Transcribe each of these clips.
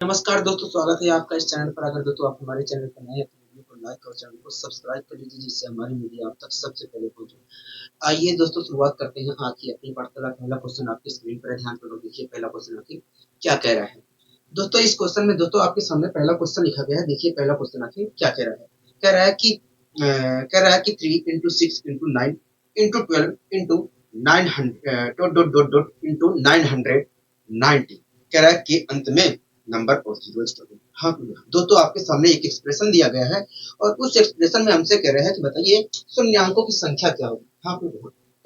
नमस्कार दोस्तों, स्वागत है आपका इस चैनल पर। अगर दोस्तों आप हमारे चैनल पर नए हैं तो वीडियो को लाइक और चैनल को सब्सक्राइब कर लीजिए, जिससे हमारी वीडियो आप तक सबसे पहले पहुंचे। आइए दोस्तों, शुरुआत करते हैं आज की अपनी वार्तालाप। पहला क्वेश्चन आपकी स्क्रीन पर है, ध्यान पूर्वक देखिए। पहला क्वेश्चन आखिर क्या कह रहा है दोस्तों? इस क्वेश्चन में दोस्तों आपके सामने पहला क्वेश्चन लिखा गया है। देखिए पहला क्वेश्चन आखिर क्या कह रहा है। कह रहा है कि 3 into 6 into 9 into 12 into 900 कह रहा है कि अंत में नंबर ऑफ जीरो। हाँ दोस्तों, आपके सामने एक एक्सप्रेशन दिया गया है और उस एक्सप्रेशन में हमसे कह रहे हैं कि बताइए शून्यांकों की संख्या क्या होगी। हाँ कह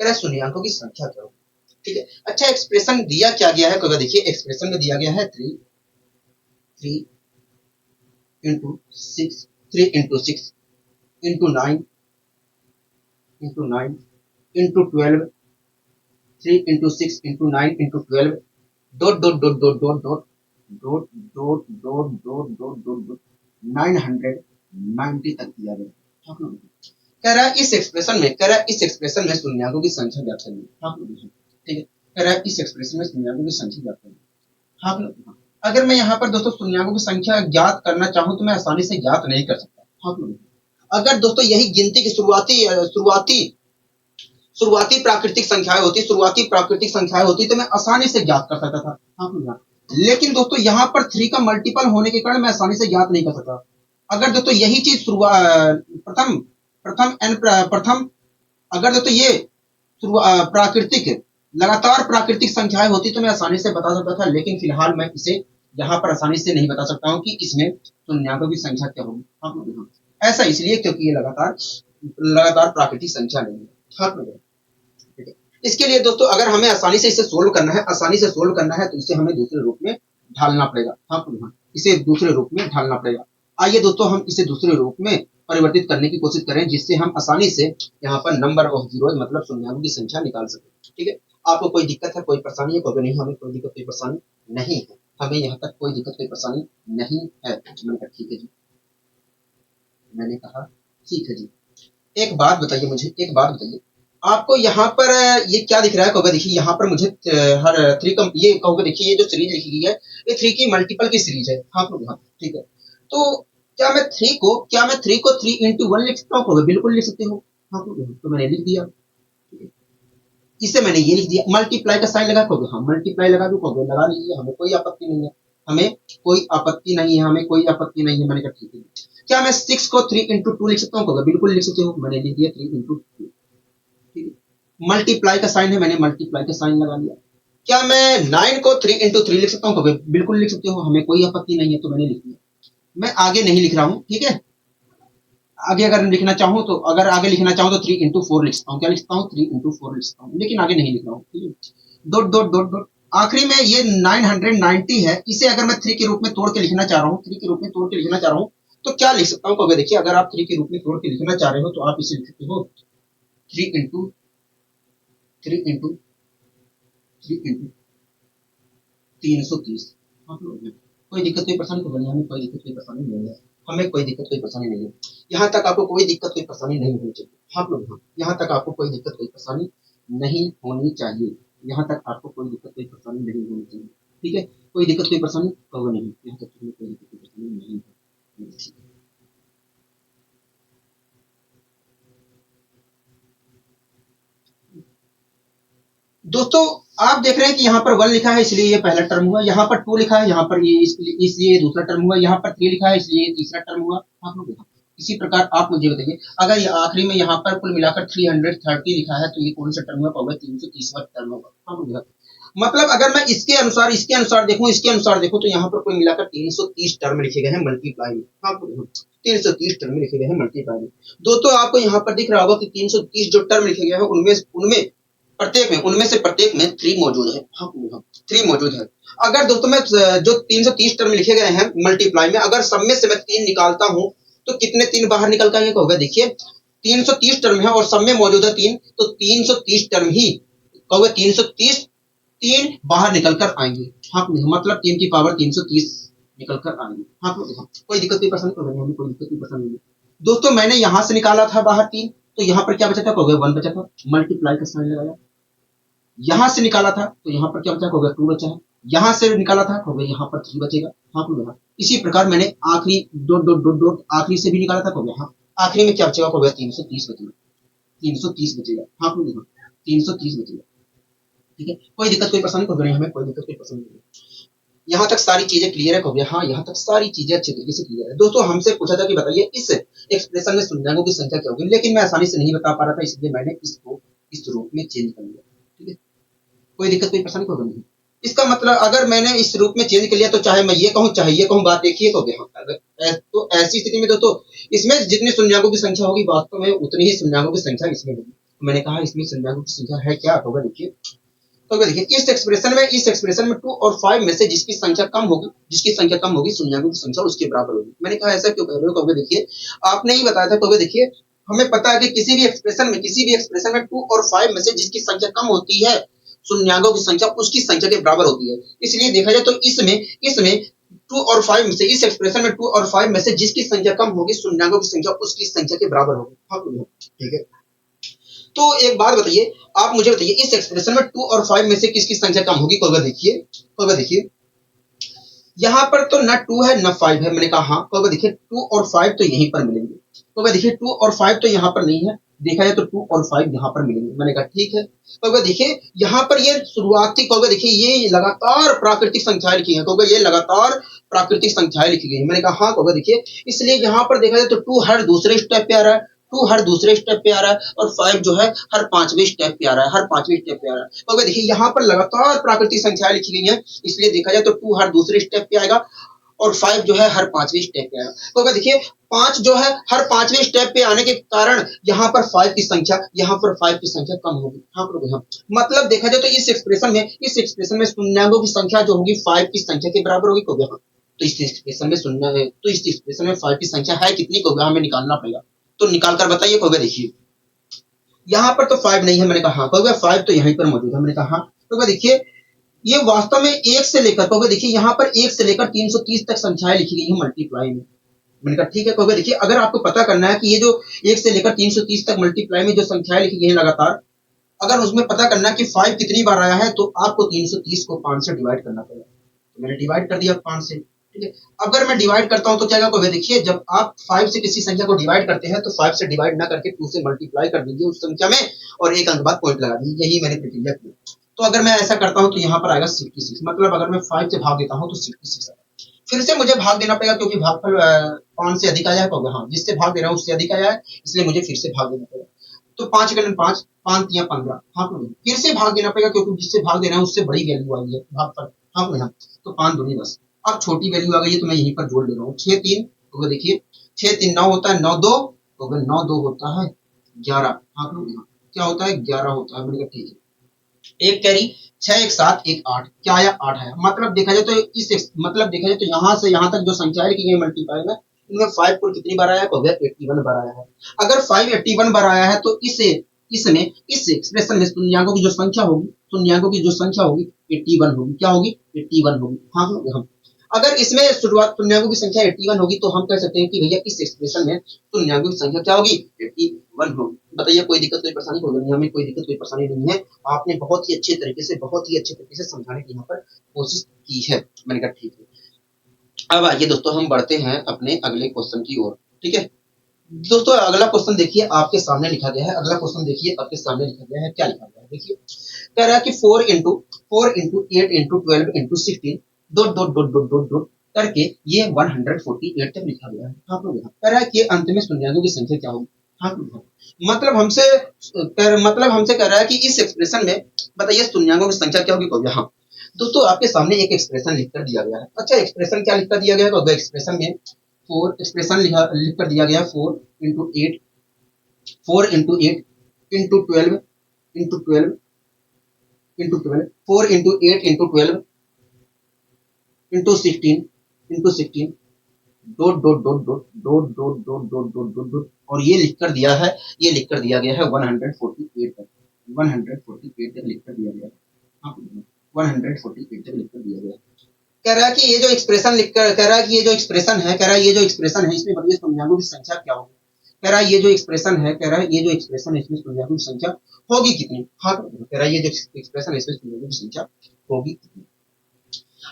रहा है शून्यांकों की संख्या क्या होगी। ठीक है, अच्छा एक्सप्रेशन दिया क्या गया है, क्योंकि देखिए एक्सप्रेशन में दिया गया है 3 into 6 into 9 into 12 3 into 6 into 9 into 12 dot dot dot dot dot dot dot dot dot dot dot dot dot 990 तक दिया गया। कह रहा है इस एक्सप्रेशन में शून्यांकों की संख्या ज्ञात करनी। ठीक है, कह रहा है इस एक्सप्रेशन में शून्यांकों की संख्या ज्ञात करनी। हाँ, अगर मैं यहाँ पर दोस्तों शून्यांकों की संख्या ज्ञात करना चाहूँ तो मैं आसानी से ज्ञात नहीं कर सकता। हाँ, अगर दोस्तों यही गिनती की शुरुआती प्राकृतिक संख्याएं होती तो मैं आसानी से ज्ञात कर सकता था। हाँ, लेकिन दोस्तों यहाँ पर 3 का मल्टीपल होने के कारण मैं आसानी से ज्ञात नहीं कर सकता। अगर दोस्तों यही चीज प्रथम प्रथम अगर दोस्तों ये लगातार प्राकृतिक संख्याएं होती तो मैं आसानी से बता सकता था, लेकिन फिलहाल मैं इसे यहाँ पर आसानी से नहीं बता सकता हूँ कि इसमें शून्यांकों की संख्या क्या होगी। ऐसा इसलिए क्योंकि ये लगातार प्राकृतिक संख्या नहीं है। इसके लिए दोस्तों अगर हमें आसानी से इसे सोल्व करना है तो इसे हमें दूसरे रूप में ढालना पड़ेगा। इसे दूसरे रूप में ढालना पड़ेगा। आइए दोस्तों हम इसे दूसरे रूप में परिवर्तित करने की कोशिश करें, जिससे हम आसानी से यहाँ पर नंबर ऑफ जीरो मतलब शून्यांकों की संख्या निकाल सके। ठीक है, आपको कोई दिक्कत है, कोई परेशानी है? कोई नहीं, हमें कोई दिक्कत कोई परेशानी नहीं है। हमें यहाँ तक कोई दिक्कत कोई परेशानी नहीं है। मैंने कहा ठीक है जी, मैंने कहा ठीक है जी। एक बात बताइए आपको यहाँ पर ये क्या दिख रहा है? कहोगे देखिए यहाँ पर मुझे हर 3 का ये कहोगे देखिए ये जो सीरीज लिखी गई है ये 3 की मल्टीपल की सीरीज है। हाँ ठीक है, तो क्या मैं 3 को 3 into 1 लिख सकता हूँ? कहोगे बिल्कुल लिख सकते हो। हाँ तो मैंने लिख दिया, इसे मैंने ये लिख दिया। मल्टीप्लाई का साइन लगा, कहोगे हाँ मल्टीप्लाई लगा दो, कहोगे लगा लीजिए, हमें कोई आपत्ति नहीं है। मैंने कहा ठीक है। क्या मैं 6 को 3 into 2 लिख सकता हूँ? कहोगे बिल्कुल लिख सकते हो, मैंने लिख दिया 3 into 2। मल्टीप्लाई का साइन है, मैंने मल्टीप्लाई का साइन लगा लिया। क्या मैं 9 को 3 into 3 लिख सकता हूँ? बिल्कुल लिख सकते हो, हमें कोई आपत्ति नहीं है, तो मैंने लिख दिया। मैं आगे नहीं लिख रहा हूँ, ठीक है। आगे अगर लिखना चाहूँ तो 3 into 4 लिख सकता हूँ। क्या लिख सकता हूँ? 3 into 4 लिख सकता हूँ, लेकिन आगे नहीं लिख रहा हूँ, ठीक है। डॉट डॉट डॉट डॉट आखिरी में ये 990 है। इसे अगर मैं 3 के रूप में तोड़ के लिखना चाह रहा हूँ तो क्या लिख सकता हूँ? देखिए अगर आप 3 के रूप में तोड़ के लिखना चाह रहे हो तो आप इसे लिख सकते हो 3 into 330। कोई दिक्कत कोई परेशानी तो नहीं, हमें कोई दिक्कत कोई परेशानी नहीं है। यहाँ तक आपको कोई दिक्कत कोई परेशानी नहीं होनी चाहिए। हाँ लोग, यहाँ तक आपको कोई दिक्कत कोई परेशानी नहीं होनी चाहिए। ठीक है, कोई दिक्कत कोई परेशानी तो नहीं, यहाँ तक कोई दिक्कत कोई परेशानी नहीं है। दोस्तों आप देख रहे हैं कि यहाँ पर 1 लिखा है इसलिए ये पहला टर्म हुआ, यहाँ पर 2 लिखा है, यहाँ पर ये इसलिए दूसरा टर्म हुआ, यहाँ पर 3 लिखा है इसलिए तीसरा टर्म हुआ। आप लोग इसी प्रकार आप मुझे बताइए, अगर ये आखिरी में यहाँ पर कुल मिलाकर 330 लिखा है तो ये कौन सा टर्म होगा? 330वां टर्म होगा। मतलब अगर मैं इसके अनुसार देखूं तो यहाँ पर कुल मिलाकर 330 टर्म लिखे गए हैं मल्टीप्लाई में। हाँ 330 टर्म लिखे गए हैं मल्टीप्लाई में। दोस्तों आपको यहाँ पर दिख रहा होगा कि 330 जो टर्म लिखे गए हैं उनमें से प्रत्येक में 3 मौजूद है। हाँ 3 मौजूद है। अगर दोस्तों मैं जो 330 टर्म लिखे गए हैं मल्टीप्लाई में, अगर सब में से मैं 3 निकालता हूं तो कितने 3 बाहर निकल कर होगा? देखिए 330 टर्म है और सब में मौजूद है 3, तो 330 टर्म ही कहोगे 330 3 बाहर निकल कर आएंगे। हाँ मतलब 3 की पावर 330 निकल कर आएंगे। हाँ कोई दिक्कत कोई परेशानी नहीं। दोस्तों मैंने यहां से निकाला था बाहर 3, तो यहाँ पर क्या बचा था? कहोगे 1 बचा था, मल्टीप्लाई का साइन लगाया। यहां से निकाला था तो यहाँ पर क्या बचा? कहोगे 2 बचा है, यहाँ से निकाला था हो गया यहाँ पर 3 बचेगा। हाँ हो गया। इसी प्रकार मैंने आखिरी डॉट डॉट डॉट डॉट आखिरी से भी निकाला था हो गया। हाँ आखिरी में क्या बचेगा हो गया 330 बचेगा। 330 बचेगा। हाँ हो गया 330 बचेगा। ठीक है, कोई दिक्कत कोई परेशानी हो गई, हमें कोई दिक्कत कोई परेशानी नहीं। यहाँ तक सारी चीजें क्लियर है हो गया। हाँ यहाँ तक सारी चीजें अच्छी तरीके से क्लियर है। दोस्तों हमसे पूछा था कि बताइए इस एक्सप्रेशन में शून्यांकों की संख्या क्या होगी, लेकिन मैं आसानी से नहीं बता पा रहा था, इसलिए मैंने इसको इस रूप में चेंज कर लिया। ठीक है, कोई दिक्कत कोई परेशानी होगी नहीं। इसका मतलब अगर मैंने इस रूप में चेंज कर लिया तो चाहे मैं ये कहूँ चाहे ये कहूँ, बात देखिए हो गया। अगर तो ऐसी स्थिति में दोस्तों इसमें जितने शून्यांकों की संख्या होगी वास्तव में उतनी ही शून्यांकों की संख्या इसमें होगी। तो मैंने कहा इसमें शून्यांकों की संख्या है क्या होगा, देखिए तो देखिए इस एक्सप्रेशन में 2 और 5 में से जिसकी संख्या कम होगी शून्यांकों की संख्या उसके बराबर होगी। मैंने कहा ऐसा क्यों कह रहे हो, क्योंकि देखिए आपने ही बताया था, क्योंकि देखिए हमें पता है कि किसी भी एक्सप्रेशन में 2 और 5 में से जिसकी संख्या कम होती है शून्यांकों की संख्या उसकी संख्या के बराबर होती है। इसलिए देखा जाए तो इसमें 2 और 5 में से इस एक्सप्रेशन में 2 और 5 में से जिसकी संख्या कम होगी शून्यांकों की संख्या उसकी संख्या के बराबर होगी। हाँ ठीक है, तो एक बात बताइए, आप मुझे बताइए इस एक्सप्रेशन में 2 और 5 में से किसकी संख्या कम होगी। देखिए यहाँ पर तो न 2 है न 5 है। मैंने कहा हाँ, तो देखिए 2 और 5 तो यहीं पर मिलेंगे। तो देखिए 2 और 5 तो यहाँ पर नहीं है, देखा जाए तो 2 और 5 यहाँ पर मिलेंगे। मैंने कहा ठीक है। तो देखिए यहाँ पर ये शुरुआती देखिए ये लगातार प्राकृतिक संख्याएं लिखी है, ये लगातार प्राकृतिक संख्याएं लिखी गई है। मैंने कहा हाँ देखिए, इसलिए यहाँ पर देखा जाए तो 2 हर दूसरे स्टेप पे आ रहा है, 2 हर दूसरे स्टेप पे आ रहा है और 5 जो है हर 5वें स्टेप पे आ रहा है, तो देखिए यहाँ पर लगातार प्राकृतिक संख्याएं लिखी गई है, इसलिए देखा जाए तो 2 हर दूसरे स्टेप पे आएगा और 5 जो है हर 5वें स्टेप पे आएगा। तो अगर देखिए 5 जो है हर 5वें स्टेप पे आने के कारण यहाँ पर 5 की संख्या कम होगी। हाँ हाँ, मतलब देखा जाए तो इस एक्सप्रेशन में शून्यांकों की संख्या जो होगी 5 की संख्या के बराबर होगी। तो हाँ, तो इस एक्सप्रेशन में 5 की संख्या है कितनी को हमें निकालना पड़ेगा। तो निकाल कर बताइए को देखिए यहाँ पर तो 5 नहीं है। मैंने कहा हाँ 5 तो यहीं पर मौजूद है। मैंने कहा हाँ, तो देखिए ये वास्तव में 1 से लेकर देखिए यहाँ पर 1 से लेकर 330 तक संख्याएं लिखी गई है मल्टीप्लाई में। मैंने कहा ठीक है, देखिए अगर आपको पता करना है कि ये जो 1 से लेकर 330 तक मल्टीप्लाई में जो संख्याएं लिखी गई है लगातार, अगर उसमें पता करना है कि 5 कितनी बार आया है तो आपको 330 को 5 से डिवाइड करना पड़ेगा। तो मैंने डिवाइड कर दिया 5 से। ठीक है, अगर मैं डिवाइड करता हूं तो क्या होगा, देखिए जब आप 5 से किसी संख्या को डिवाइड करते हैं तो 5 से डिवाइड ना करके 2 से मल्टीप्लाई कर दीजिए उस संख्या में और एक अंक बाद पॉइंट लगा दीजिए। यही मैंने प्रक्रिया की। तो अगर मैं ऐसा करता हूं तो यहाँ पर आएगा 66, मतलब अगर मैं 5 से भाग देता हूं तो 66 आएगा। फिर से मुझे भाग देना पड़ेगा क्योंकि भागफल 5 से अधिक आया है। हाँ, जिससे भाग दे रहा हूँ उससे अधिक आया है, इसलिए मुझे फिर से भाग देना पड़ेगा। तो 5 के 5 5 या 15। हाँ फिर से भाग देना पड़ेगा क्योंकि जिससे भाग दे रहा है उससे बड़ी वैल्यू आई है भागफल। हाँ तो 5 दूनी 10। अब छोटी वैल्यू आ गई है तो मैं यहीं पर जोड़ दे रहा हूँ 6 3। तो देखिए 6 3 9 होता है, 9 2 तो 9 2 होता है 11। हाँ क्या होता है 11 होता है। मैंने कहा ठीक है, एक कैरी 6 1 7 1 8 क्या आया 8 आया। मतलब देखा जाए तो यहाँ से यहाँ तक जो संख्या लिखी गई मल्टीप्लाई में इनमें 5 को कितनी बार आया, 81 बार आया है। अगर 5 81 बार आया है तो इस एक्सप्रेशन में शून्यांकों की जो संख्या होगी 81 होगी। क्या होगी 81 होगी। हाँ हाँ, अगर इसमें शुरुआत शून्यांकों की संख्या 81 होगी तो हम कह सकते हैं कि भैया इस एक्सप्रेशन में शून्यांकों की संख्या क्या होगी 81 होगी। बताइए कोई दिक्कत कोई परेशानी होगी, हमें कोई दिक्कत कोई परेशानी नहीं है। आपने बहुत ही अच्छे तरीके से समझाने की यहाँ पर कोशिश की है। मैंने कहा ठीक है। अब आइए दोस्तों हम बढ़ते हैं अपने अगले क्वेश्चन की ओर। ठीक है दोस्तों, अगला क्वेश्चन देखिए आपके सामने लिखा गया है। क्या लिखा गया है देखिए, कह रहा है कि 4 into 8 into 12 into 16 dot dot dot dot dot dot करके ये 148 तक लिखा गया है। हाँ कह रहा है कि अंत में शून्यांकों की संख्या क्या होगी। हाँ मतलब हमसे कह रहा है कि इस एक्सप्रेशन में बताइए शून्यांकों की संख्या क्या होगी। हाँ दोस्तों आपके सामने एक एक्सप्रेशन लिख कर दिया गया है। अच्छा एक्सप्रेशन क्या लिख कर दिया गया है, एक्सप्रेशन में 4 एक्सप्रेशन लिख कर दिया गया है 4 into 8 into 12 into 12 into 12 4 into 8 into 12 into 16 dot dot dot dot dot dot dot dot dot dot dot और ये लिख कर दिया गया है 148 तक। 148 तक लिख कर दिया गया है। हाँ 148 तक लिख कर दिया गया है। कह रहा है कि ये जो एक्सप्रेशन है इसमें बताइए शून्यांकों की संख्या क्या होगी। कह रहा है ये जो एक्सप्रेशन है इसमें शून्यांकों की संख्या होगी कितनी। हाँ कह रहा है ये जो एक्सप्रेशन है इसमें शून्यांकों की संख्या होगी कितनी।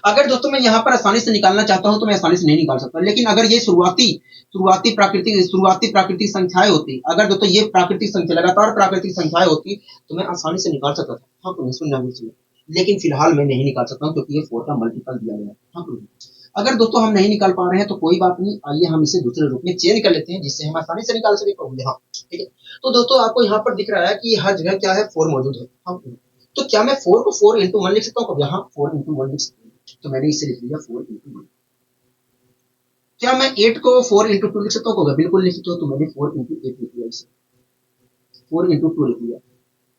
अगर दोस्तों मैं यहाँ पर आसानी से निकालना चाहता हूँ तो मैं आसानी से नहीं निकाल सकता, लेकिन अगर ये शुरुआती प्राकृतिक संख्याएं होती, अगर दोस्तों ये प्राकृतिक संख्या लगातार प्राकृतिक संख्याएं होती तो मैं आसानी से निकाल सकता था। हाँ तो नहीं, लेकिन फिलहाल मैं नहीं निकाल सकता हूँ क्योंकि ये 4 का मल्टीपल दिया गया है। हाँ तो अगर दोस्तों हम नहीं निकाल पा रहे हैं तो कोई बात नहीं, आइए हम इसे दूसरे रूप में चेंज कर लेते हैं जिससे हम आसानी से निकाल सके। हाँ ठीक है, तो दोस्तों आपको यहाँ पर दिख रहा है कि हर जगह क्या है 4 मौजूद है। हाँ तो क्या मैं 4 को 4 इंटू 1 लिख सकता हूँ? यहाँ 4 इंटू 1 लिख सकता हूँ, तो मैंने इसे लिख लिया 4 इंटू 1। क्या मैं 8 को 4 इंटू 2 लिख सकता हूँ? बिल्कुल लिख सकते हो, तो मैंने 4 इंटू 8 लिख लिया, इसे 4 इंटू 2 लिख लिया।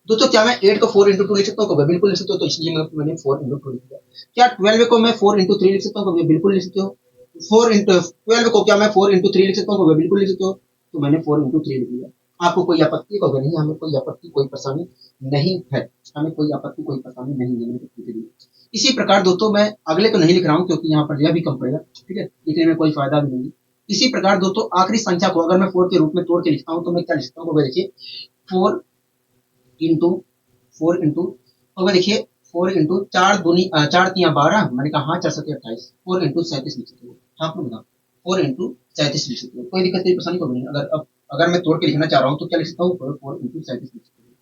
दोस्तों क्या मैं 8 को 4 इंटू 2 लिख सकता हूँ? बिल्कुल लिख सकते हो, तो इसलिए मैंने 4 इंटू 2 लिख दिया। क्या 12 को मैं 4 इंटू 3 लिख सकता हूँ? बिल्कुल लिख सकते हो। 4 इंटू 12 को क्या मैं 4 इंटू 3 लिख सकता हूँ? बिल्कुल लिख सकते हो, तो मैंने 4 इंटू 3 लिख दिया। आपको कोई आपत्ति होगा? नहीं, हमें कोई आपत्ति कोई परेशानी नहीं है, हमें कोई आपत्ति कोई परेशानी नहीं है। इसी प्रकार दोस्तों मैं अगले को नहीं लिख रहा हूँ क्योंकि यहाँ पर यह भी कम पड़ेगा, ठीक है, लिखने में कोई फायदा भी नहीं। इसी प्रकार दोस्तों आखिरी संख्या को अगर मैं 4 के रूप में तोड़ के लिखता हूँ तो मैं क्या लिखता हूँ? देखिए 4 इंटू 4 इंटू और देखिए 4 इंटू 4 दूनी 4 तिया 12, मैंने कहा हाँ 4 सके 28, 4 इंटू 37 लिख सकते हो। हाँ बता 4 इंटू 37 लिख सकते हो, कोई दिक्कत नहीं परेशानी को नहीं। अगर मैं तोड़ के लिखना चाह रहा हूँ तो क्या लिख सकता हूँ? 4 इंटू 37 लिख सकते हो।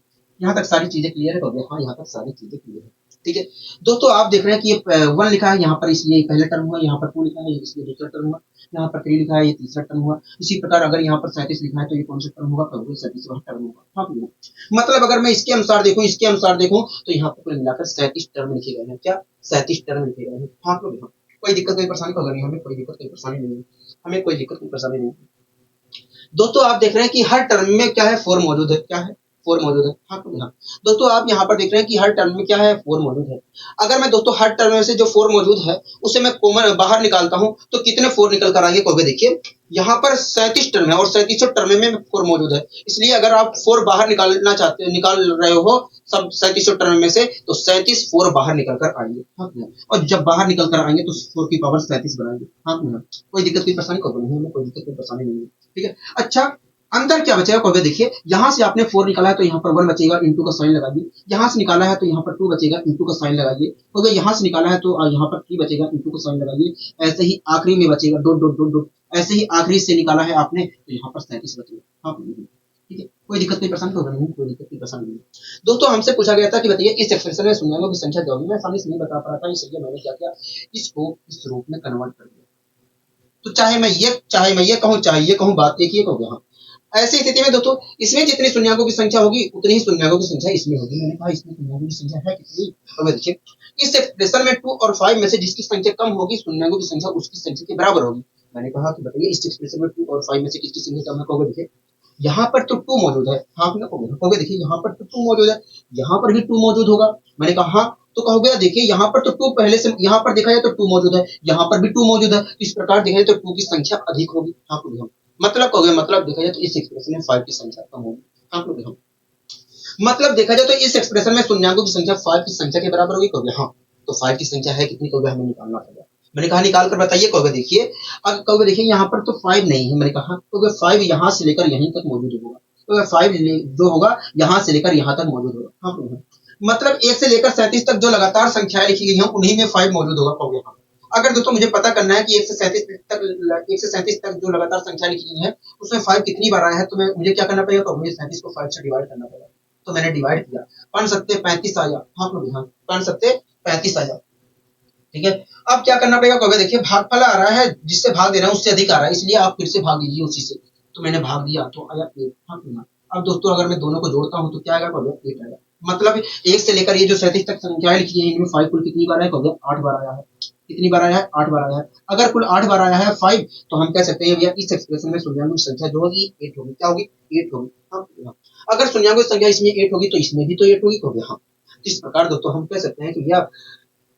यहाँ तक सारी चीजें क्लियर है? हाँ यहाँ तक सारी चीजें क्लियर है, ठीक है। दोस्तों आप देख रहे हैं कि ये 1 लिखा है यहाँ पर, इसलिए पहला टर्म हुआ, यहाँ पर 2 लिखा है इसलिए दूसरा टर्म हुआ, यहाँ पर 3 लिखा है ये तीसरा टर्म हुआ। इसी प्रकार अगर यहाँ पर 37 लिखा है तो ये कौन सा टर्म होगा? 37वां टर्म होगा। हाँ मतलब अगर मैं इसके अनुसार देखूं तो यहाँ पर कुल मिलाकर 37 टर्म लिखे गए हैं। क्या 37 टर्म लिखे गए हैं? हाँ कोई दिक्कत कोई परेशानी होगा नहीं, हमें कोई दिक्कत कोई परेशानी नहीं, हमें कोई दिक्कत कोई परेशानी नहीं। दोस्तों आप देख रहे हैं कि हर टर्म में क्या है? 4 मौजूद है। क्या है? 4 मौजूद है। हाँ दोस्तों आप यहाँ पर देख रहे हैं कि हर टर्म में क्या है? 4 मौजूद है। अगर मैं दोस्तों हर टर्म में से जो 4 मौजूद है उसे मैं कॉमन बाहर निकालता हूँ तो कितने 4 निकल कर आएंगे? कहोगे देखिए यहाँ पर 37 टर्म है और 37 टर्म में 4 मौजूद है, इसलिए अगर आप 4 बाहर निकाल रहे हो सब 37 टर्म में से, तो 37 4 बाहर निकल कर आएंगे। हाँ और जब बाहर निकल कर आएंगे तो 4 की पावर 37 बनाएंगे। हाँ कोई दिक्कत कोई परेशानी को नहीं है, कोई दिक्कत कोई परेशानी नहीं है, ठीक है। अच्छा अंदर क्या बचेगा? कहोगे देखिए यहाँ से आपने 4 निकाला है तो यहाँ पर 1 बचेगा, इंटू का साइन लगाइए। यहाँ से निकाला है तो यहाँ पर 2 बचेगा, इंटू का साइन लगाइए। तो यहाँ से निकाला है तो यहाँ पर 3 बचेगा, इंटू का साइन लगाइए। ऐसे ही आखिरी में बचेगा डॉट डॉट डॉट डॉट, ऐसे ही आखिरी से निकाला है आपने तो यहाँ पर 37 बचेगा। हाँ ठीक है, कोई दिक्कत कोई परेशानी होगा नहीं, कोई दिक्कत कोई परेशानी नहीं। दोस्तों हमसे पूछा गया था कि बताइए इस एक्सप्रेशन में शून्यों की संख्या क्या होगी? मैं आसानी से नहीं बता पा रहा था, इसलिए मैंने क्या किया, इसको इस रूप में कन्वर्ट कर दिया। तो चाहे मैं ये कहूँ चाहे ये कहूँ, बात एक ही होगी। हाँ ऐसी स्थिति में दोस्तों इसमें जितनी शून्यों की संख्या होगी उतनी ही शून्यों की संख्या इसमें होगी। मैंने कहा इसमें शून्यों की संख्या है कितनी? तो देखिए इस एक्सप्रेशन में 2 और 5 में से जिसकी संख्या कम होगी शून्यों की संख्या उसकी संख्या के बराबर होगी। मैंने कहा कि बताइए इस एक्सप्रेशन में 2 और 5 में से किसकी संख्या कम है? कहोगे देखिए यहाँ पर तो 2 मौजूद है। हाँ कहोगे देखिए यहाँ पर तो 2 मौजूद है, यहाँ पर भी 2 मौजूद होगा। मैंने कहा हाँ, तो कहोगे देखिए यहाँ पर तो 2 पहले से, यहाँ पर देखा जाए तो 2 मौजूद है, यहाँ पर भी 2 मौजूद है, इस प्रकार देखा जाए तो 2 की संख्या अधिक होगी। हाँ मतलब कहोगे मतलब देखा जाए तो इस एक्सप्रेशन में 5 की संख्या कम होगी। हाँ मतलब देखा जाए तो इस एक्सप्रेशन में शून्यों की संख्या 5 की संख्या के बराबर होगी। कहोगे हाँ, तो 5 की संख्या है कितनी? कहोगे हमें निकालना पड़ेगा। मैंने कहा निकाल कर बताइए। कहोगे देखिए अब कहोगे देखिए यहाँ पर तो 5 नहीं है। मैंने कहा कहोगे 5 यहाँ से लेकर यहीं तक मौजूद होगा, तो 5 जो होगा यहाँ से लेकर यहाँ तक मौजूद होगा। हाँ मतलब 1 से लेकर 37 तक जो लगातार संख्याएं लिखी गई हैं उन्हीं में 5 मौजूद होगा। कहोगे हाँ। अगर दोस्तों मुझे पता करना है कि 1 से 37 तक जो लगातार संख्या लिखी गई है उसमें 5 कितनी बार आया है, तो मुझे क्या करना पड़ेगा? तो मुझे 37 को 5 से डिवाइड करना पड़ेगा। तो मैंने डिवाइड किया, 5 सत्ते 35 आया। हाँ 5 सत्ते 35 आया, ठीक है। अब क्या करना पड़ेगा? कहोगे देखिए भागफल आ रहा है, जिससे भाग दे रहा है उससे अधिक आ रहा है, इसलिए आप फिर से भाग दीजिए उसी से। तो मैंने भाग दिया तो आया 8। हाँ अब दोस्तों अगर मैं दोनों को जोड़ता हूँ तो क्या आएगा? कहोगे 8 आएगा। मतलब 1 से लेकर ये जो 37 तक संख्याएं लिखी है इनमें 5 कुल कितनी बार आया? कहोगे 8 बार आया है। कितनी बार आया है? 8 बार आया है। अगर कुल 8 बार आया है 5, तो हम कह सकते हैं भैया इस एक्सप्रेशन में शून्यों की संख्या जो होगी 8 होगी। क्या होगी? 8 होगी। हाँ अगर शून्यों की संख्या इसमें 8 होगी तो इसमें भी तो 8 होगी। कहोगे हाँ। इस प्रकार दोस्तों हम कह सकते हैं कि भैया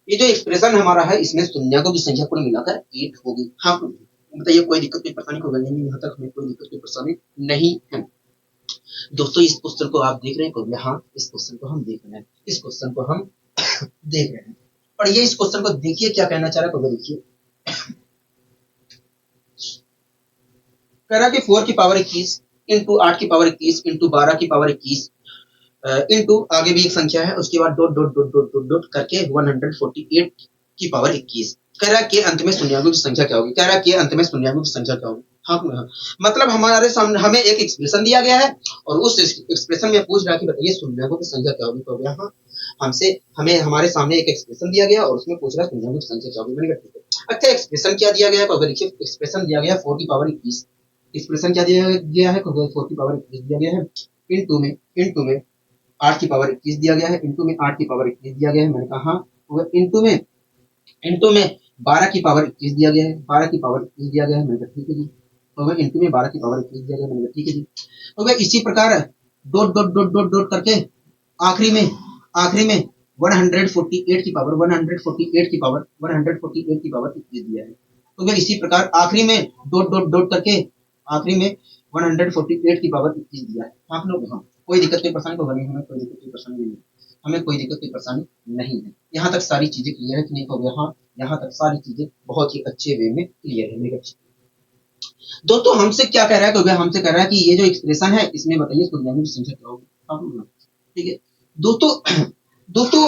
ये जो एक्सप्रेशन हमारा है इसमें शून्यों की संख्या कुल मिलाकर 8 होगी। हाँ बताइए कोई दिक्कत कोई परेशानी को नहीं, यहाँ तक हमें कोई दिक्कत कोई परेशानी नहीं है। दोस्तों इस क्वेश्चन को आप देख रहे हैं? हाँ इस क्वेश्चन को हम देख रहे हैं, इस क्वेश्चन को हम देख रहे हैं। और ये इस क्वेश्चन को देखिए क्या कहना चाह रहा है। देखिए कह रहा कि 4 की पावर 21 इंटू 8 की पावर 21 इंटू 12 की पावर 21 इंटू आगे भी एक संख्या है उसके बाद dot dot dot dot dot dot करके 148 की पावर 21। कह रहा है के अंत में शून्याङ्कों की संख्या क्या होगी, कह रहा है के अंत में शून्याङ्कों की संख्या क्या होगी। हाँ हाँ, मतलब हमारे सामने हमें एक एक्सप्रेशन दिया गया है और उस एक्सप्रेशन में पूछ रहा है कि बताइए शून्याङ्कों की संख्या क्या होगी। तो यहाँ हमसे हमें हमारे सामने एक एक्सप्रेशन दिया गया और उसमें पूछ रहा है शून्याङ्कों की संख्या क्या होगी। मैंने कहा ठीक है। अच्छा, एक्सप्रेशन क्या दिया गया है, तो अगर देखिए एक्सप्रेशन दिया गया है 4 की पावर 21। एक्सप्रेशन क्या दिया गया है, 4 की पावर 21 दिया गया है। इनटू में 8 की पावर 21 दिया गया है, इनटू में 8 की पावर 21 दिया गया है। मैंने कहा इनटू में 12 की पावर 21 दिया गया है, 12 की पावर 21 दिया गया है। मैंने कहा ठीक है जी। तो वह इनटू में 12 की पावर 21 दिया गया, मैंने कहा ठीक है जी। तो वह इसी प्रकार dot dot dot dot dot करके आखिरी में 148 की पावर 148 की पावर 148 की पावर 21 दिया है। तो वह इसी प्रकार आखिरी में डॉट डॉट डॉट करके आखिरी में 148 की पावर 21 दिया है। आप लोग हाँ, कोई दिक्कत कोई परेशानी तो नहीं, हमें कोई दिक्कत कोई परेशानी नहीं है, हमें कोई दिक्कत कोई परेशानी नहीं है। यहाँ तक सारी चीजें क्लियर है कि नहीं, तो यहाँ तक सारी चीजें बहुत ही अच्छे वे में क्लियर है मेरे बच्चे। दोस्तों हमसे क्या कह रहा है, तो भैया हमसे कह रहा है कि ये जो एक्सप्रेशन है इसमें बताइए शून्याङ्कों की संख्या क्या होगी। ठीक है दोस्तों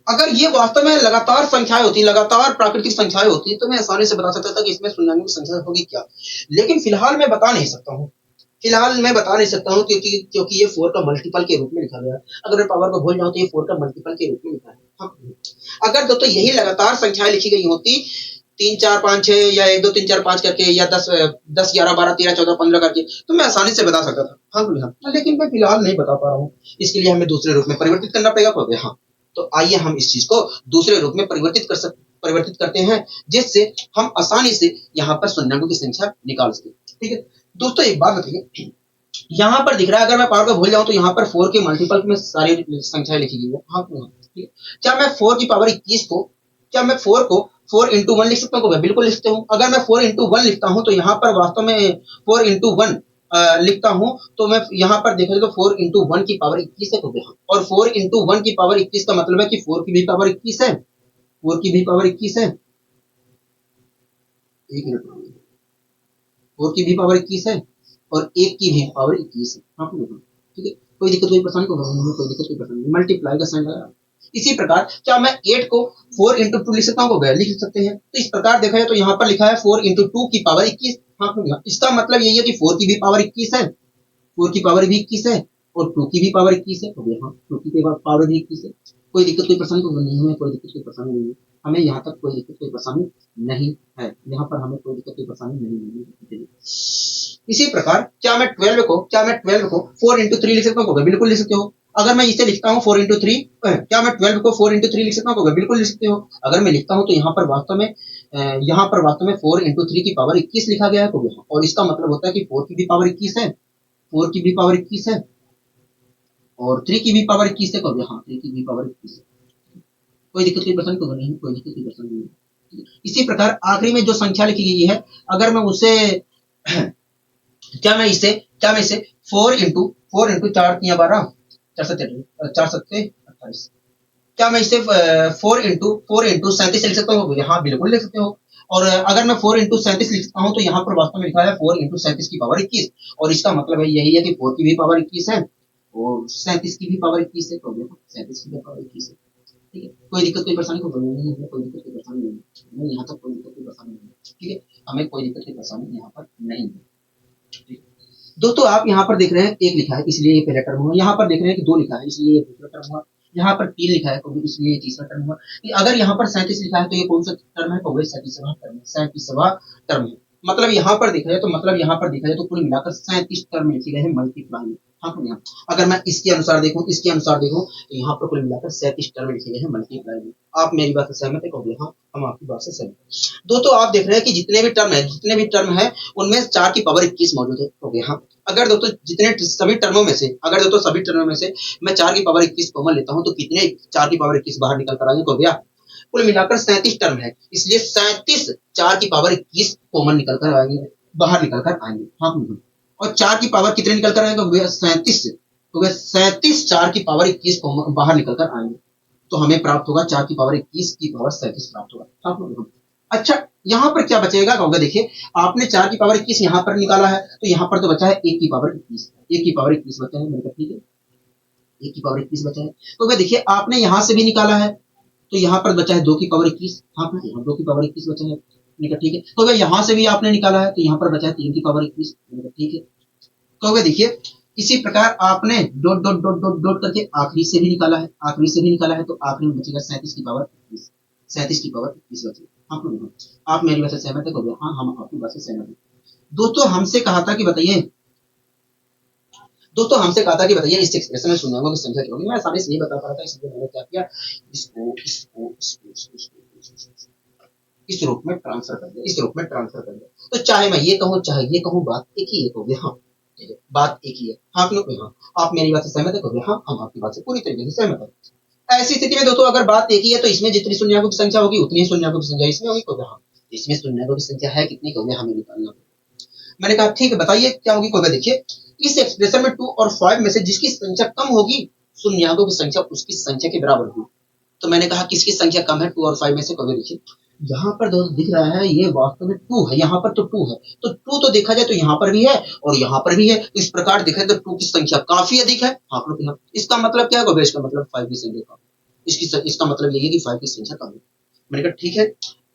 अगर ये वास्तव में लगातार संख्याएं होती, लगातार प्राकृतिक संख्याएं होती, तो मैं आसानी से बता सकता था कि इसमें शून्याङ्कों की संख्या होगी क्या। लेकिन फिलहाल मैं बता नहीं सकता हूँ, क्योंकि ये 4 का मल्टीपल के रूप में लिखा गया है। अगर मैं पावर को भूल जाऊं तो ये 4 का मल्टीपल के रूप में लिखा है। अगर दोस्तों यही लगातार संख्याएं लिखी गई होती 3 4 5 6 या 1 2 3 4 5 करके या 10 11 12 13 14 15 करके, तो मैं आसानी से बता सकता था। हाँ, लेकिन मैं फिलहाल नहीं बता पा रहा हूँ, इसके लिए हमें दूसरे रूप में परिवर्तित करना पड़ेगा। हाँ, तो आइए हम इस चीज को दूसरे रूप में परिवर्तित करते हैं, जिससे हम आसानी से यहाँ पर शून्याङ्कों की संख्या निकाल सके। ठीक है दोस्तों, एक बात बताइए, यहाँ पर दिख रहा है अगर मैं पावर को भूल जाऊं तो यहाँ पर 4 के मल्टीपल में सारी संख्याएं लिखी गई है। हाँ, ठीक है। क्या मैं 4 की पावर 21 को, क्या मैं 4 को 4 इंटू 1 लिख सकता हूँ? बिल्कुल लिख सकता हूँ। अगर मैं 4 इंटू 1 लिखता हूँ तो यहाँ पर वास्तव में 4 इंटू 1 लिखता हूँ तो मैं यहाँ पर देखा तो 4 इंटू 1 की पावर 21 है, और 4 इंटू 1 की पावर 21 का मतलब है कि 4 की भी पावर 21 है, 4 की भी पावर 21 है। एक मिनट, 4 की भी पावर 21 है और 1 की भी पावर 21 है। हाँ, ठीक है, कोई दिक्कत कोई परेशानी को कोई दिक्कत कोई परेशानी, मल्टीप्लाई का साइन लगा। इसी प्रकार क्या मैं 8 को 4 इंटू 2 लिख सकता हूँ? लिख सकते हैं। तो इस प्रकार देखा जाए तो यहाँ पर लिखा है 4 इंटू 2 की पावर 21। हाँ, इसका मतलब यही है कि 4 की भी पावर 21 है, 4 की पावर भी 21 है और 2 की भी पावर 21 है। तो यहाँ 2 की पावर भी 21 है। कोई दिक्कत कोई परेशानी को नहीं है, कोई दिक्कत कोई परेशानी नहीं है, हमें यहाँ तक कोई दिक्कत कोई परेशानी नहीं है, यहाँ पर हमें कोई दिक्कत कोई परेशानी नहीं है। इसी प्रकार क्या मैं 12 को 4 इंटू 3 लिख सकता हूँ? बिल्कुल लिख सकते हो। अगर मैं इसे लिखता हूँ 4 इंटू 3, क्या मैं 12 को 4 इंटू 3 लिख सकता हूँ? बिल्कुल लिख सकते हो। अगर मैं लिखता हूँ तो यहाँ पर वास्तव में 4 इंटू 3 की पावर 21 लिखा गया है, तो और इसका मतलब होता है कि 4 की भी पावर 21 है, 4 की भी पावर 21 है और 3 की भी पावर 21 है। हाँ, 3 की भी पावर 21 है। कोई दिक्कत कोई परेशानी को नहीं, कोई दिक्कत कोई परेशानी नहीं। इसी प्रकार आखिरी में जो संख्या लिखी गई है, अगर मैं उसे क्या मैं इसे 4 इंटू 4 4 3 12 4 सत्ते 28, क्या मैं इसे 4 इंटू 37 लिख सकता हूँ? हाँ, बिल्कुल लिख सकते हो। और अगर मैं 4 इंटू 37 लिखता हूँ तो यहाँ पर वास्तव में लिखा है 4 इंटू 37 की पावर 21, और इसका मतलब है यही है कि 4 की भी पावर 21 है और 37 की भी पावर 21 है। तो 37 की भी पावर 21 है। ठीक है, कोई दिक्कत कोई परेशानी को नहीं है, कोई दिक्कत कोई परेशानी नहीं है, यहाँ तक कोई दिक्कत कोई परेशानी नहीं है। ठीक है, हमें कोई दिक्कत कोई परेशानी यहाँ पर नहीं है। दोस्तों आप यहाँ पर देख रहे हैं 1 लिखा है इसलिए ये पहला टर्म हुआ, यहाँ पर देख रहे हैं कि 2 लिखा है इसलिए ये दूसरा टर्म हुआ, यहाँ पर 3 लिखा है तो इसलिए ये तीसरा टर्म हुआ। अगर यहाँ पर 37 लिखा है तो ये कौन सा टर्म है? तो वही 37वां टर्म है, 37वां टर्म है। मतलब यहाँ पर देखा जाए तो कुल मिलाकर 37 टर्म लिखे गए हैं मल्टीप्लाई में। हाँ, अगर मैं इसके अनुसार देखूं तो यहाँ पर कुल मिलाकर 37 टर्म लिखे गए हैं मल्टीप्लाई में। आप मेरी बात से सहमत है? हाँ, हम आपकी बात से सहमत हैं। दोस्तों आप देख रहे हैं कि जितने भी टर्म है उनमें 4 की पावर 21 मौजूद है। हाँ, अगर दोस्तों सभी टर्मों में से मैं 4 की पावर 21 कॉमन लेता हूँ तो कितने 4 की पावर 21 बाहर निकल कर आएंगे? तो भैया कुल मिलाकर 37 टर्म है, इसलिए 37 4 की पावर 21 कॉमन निकल कर आएंगे, बाहर निकल कर आएंगे। हाँ, और 4 की पावर कितने निकल कर आएंगे? 37, तो वह 37 4 की पावर 21 बाहर निकल कर आएंगे, तो हमें प्राप्त होगा 4 की पावर 21 की पावर 37 प्राप्त होगा। अच्छा, यहाँ पर क्या बचेगा? देखिए आपने 4 की पावर 21 यहाँ पर निकाला है तो यहाँ पर तो बचा है 1 की पावर 21, 1 की पावर 21 बचा है। मैंने कहा ठीक है, 1 की पावर 21 बचा है। तो वह देखिए आपने यहाँ से भी निकाला है तो यहाँ पर बचा है 2 की पावर 21। हाँ यहाँ 2 की पावर 21 बचा है। मैंने कहा ठीक है। तो भैया यहाँ से भी आपने निकाला है, तो यहाँ पर बचा है 3 की पावर 21। मैंने कहा ठीक है। तो भैया देखिए इसी प्रकार आपने dot dot dot dot dot करके आखिरी से भी निकाला है, आखिरी से भी निकाला है, तो आखिरी में बचेगा 37 की पावर 21। 37 की पावर 21 बचेगा। आप मेरी बात से सहमत है? तो हाँ हम आपकी बात से सहमत है। दोस्तों हमसे कहा था कि बताइए, दोस्तों हमसे कहा था कि बताइए इस एक्सप्रेशन में शून्याङ्कों की संख्या क्या होगी। मैं आसानी से नहीं बता पा रहा था, इसलिए मैंने क्या किया, इस रूप में ट्रांसफर कर दिया, इस रूप में ट्रांसफर कर दिया। तो चाहे मैं ये कहूँ चाहे ये कहूँ, बात एक ही एक हो गया। हाँ बात एक ही है। हाँ हाँ आप मेरी बात से सहमत है? हाँ हम आपकी बात से पूरी तरीके से सहमत है। ऐसी स्थिति में दोस्तों अगर बात एक ही है तो इसमें जितनी शून्याङ्कों की संख्या होगी उतनी ही शून्याङ्कों की संख्या इसमें होगी। हाँ इसमें शून्याङ्कों की संख्या है कितनी होगी हमें निकालना। मैंने कहा ठीक है बताइए क्या होगी। कोई देखिए इस एक्सप्रेशन में 2 और 5 में से जिसकी संख्या कम होगी शून्याङ्कों की संख्या उसकी संख्या के बराबर होगी। तो मैंने कहा किसकी संख्या कम है 2 और 5 में से। कोई देखिए यहाँ पर दोस्त दिख रहा है ये वास्तव में 2 है, यहाँ पर तो 2 है, तो 2 तो देखा जाए तो यहाँ पर भी है और यहाँ पर भी है। इस प्रकार देखा जाए तो 2 की संख्या काफी अधिक है। आप लोग यहाँ इसका मतलब क्या है? इसका मतलब 5 की संख्या कम, इसका मतलब यही है कि 5 की संख्या कम है। मैंने कहा ठीक है।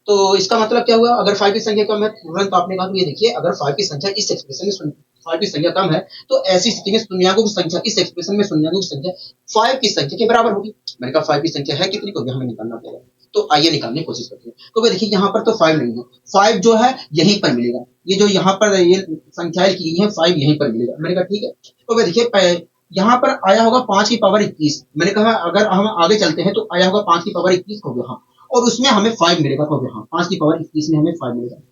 तो इसका मतलब क्या हुआ? अगर 5 की संख्या कम है तुरंत आपने कहा ये देखिए अगर 5 की संख्या इस एक्सप्रेशन में 5 की संख्या कम है तो ऐसी स्थिति में शून्याङ्कों की संख्या इस एक्सप्रेशन में शून्याङ्कों की संख्या 5 की संख्या के बराबर होगी। मैंने कहा 5 की संख्या है कितनी को हमें निकालना पड़ेगा। तो आइए निकालने की कोशिश करते हैं। तो देखिए यहाँ पर तो 5 नहीं है, 5 जो है यहीं पर मिलेगा। ये जो यहाँ पर ये संख्याएं की गई है 5 यहीं पर मिलेगा। मैंने कहा ठीक है। तो देखिए यहाँ पर आया होगा 5 की पावर 21। मैंने कहा अगर हम आगे चलते हैं तो आया होगा 5 की पावर 21 हो गया। हाँ और उसमें हमें 5 मिलेगा। तो हाँ 5 की पावर 21 में हमें 5 मिलेगा।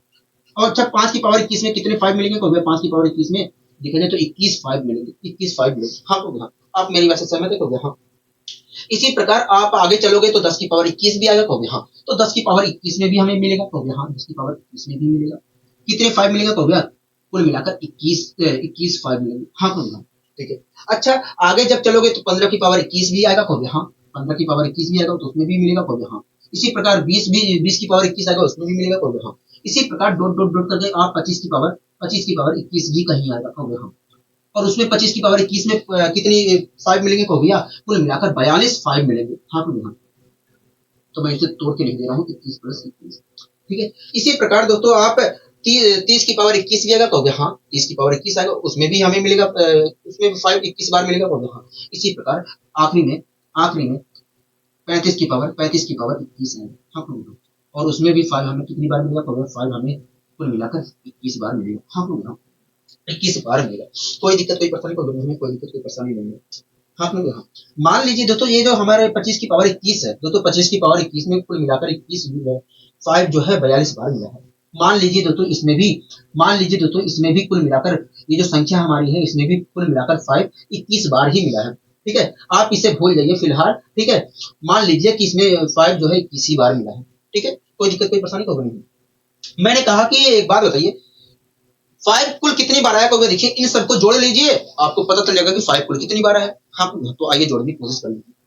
और अच्छा 5 की पावर 21 में कितने 5 मिलेंगे? तो 5 की पावर 21 में देखा जाए तो 21 5 मिलेंगे, 21 5 मिलेंगे। हाँ तो हाँ आप मेरी बात से सहमत है? तो हाँ इसी प्रकार आप आगे चलोगे तो 10 की पावर 21 भी आएगा। तो हाँ तो 10 की पावर 21 में भी हमें मिलेगा। तो हाँ 10 की पावर 21 में भी मिलेगा। कितने 5 मिलेगा? तो कुल मिलाकर 21 5 मिलेंगे। हाँ तो ठीक है। अच्छा आगे जब चलोगे तो 15 की पावर 21 भी आएगा। तो हाँ 15 की पावर 21 भी आएगा तो उसमें भी मिलेगा। तो हाँ इसी प्रकार 20 की पावर 21 आएगा उसमें भी मिलेगा। तो हाँ इसी प्रकार डॉट डॉट डॉट करके आप 25 की पावर 21 भी कहीं आएगा। तो हाँ और उसमें 25 की पावर 21 में कितनी 5 मिलेंगे? को भैया कुल मिलाकर 42 5 मिलेंगे। हाँ तो मैं इसे तोड़ के लिख दे रहा हूँ 21 प्लस 21। ठीक है। इसी प्रकार दोस्तों आप 30 की पावर 21 भी आएगा। तो हाँ 30 की पावर 21 आएगा उसमें भी हमें मिलेगा, उसमें भी 5 21 बार मिलेगा। तो हाँ इसी प्रकार आखिरी में 35 की पावर 21 है। हाँ और उसमें भी 5 हमें कितनी बार मिलेगा? तो 5 हमें कुल मिलाकर 21 बार मिलेगा। हाँ 21 बार मिलेगा। कोई दिक्कत कोई परेशानी कोई दिक्कत कोई परेशानी नहीं है। हाँ हाँ मान लीजिए दोस्तों ये जो हमारे 25 की पावर 21 है दोस्तों 25 की पावर 21 में कुल मिलाकर 21 5 जो है 42 बार मिला है। मान लीजिए दोस्तों इसमें भी कुल मिलाकर ये जो संख्या हमारी है इसमें भी कुल मिलाकर 5 21 बार ही मिला है। ठीक है आप इसे भूल जाइए फिलहाल। ठीक है मान लीजिए कि इसमें 5 जो है 21 ही बार मिला है। ठीक है कोई दिक्कत कोई परेशानी तो नहीं। मैंने कहा कि एक बात बताइए 5 कुल कितनी बार आया? क्योंकि देखिए इन सबको जोड़ लीजिए आपको पता चल जाएगा कि 5 कुल कितनी बार है। हाँ तो आइए जोड़ने की कोशिश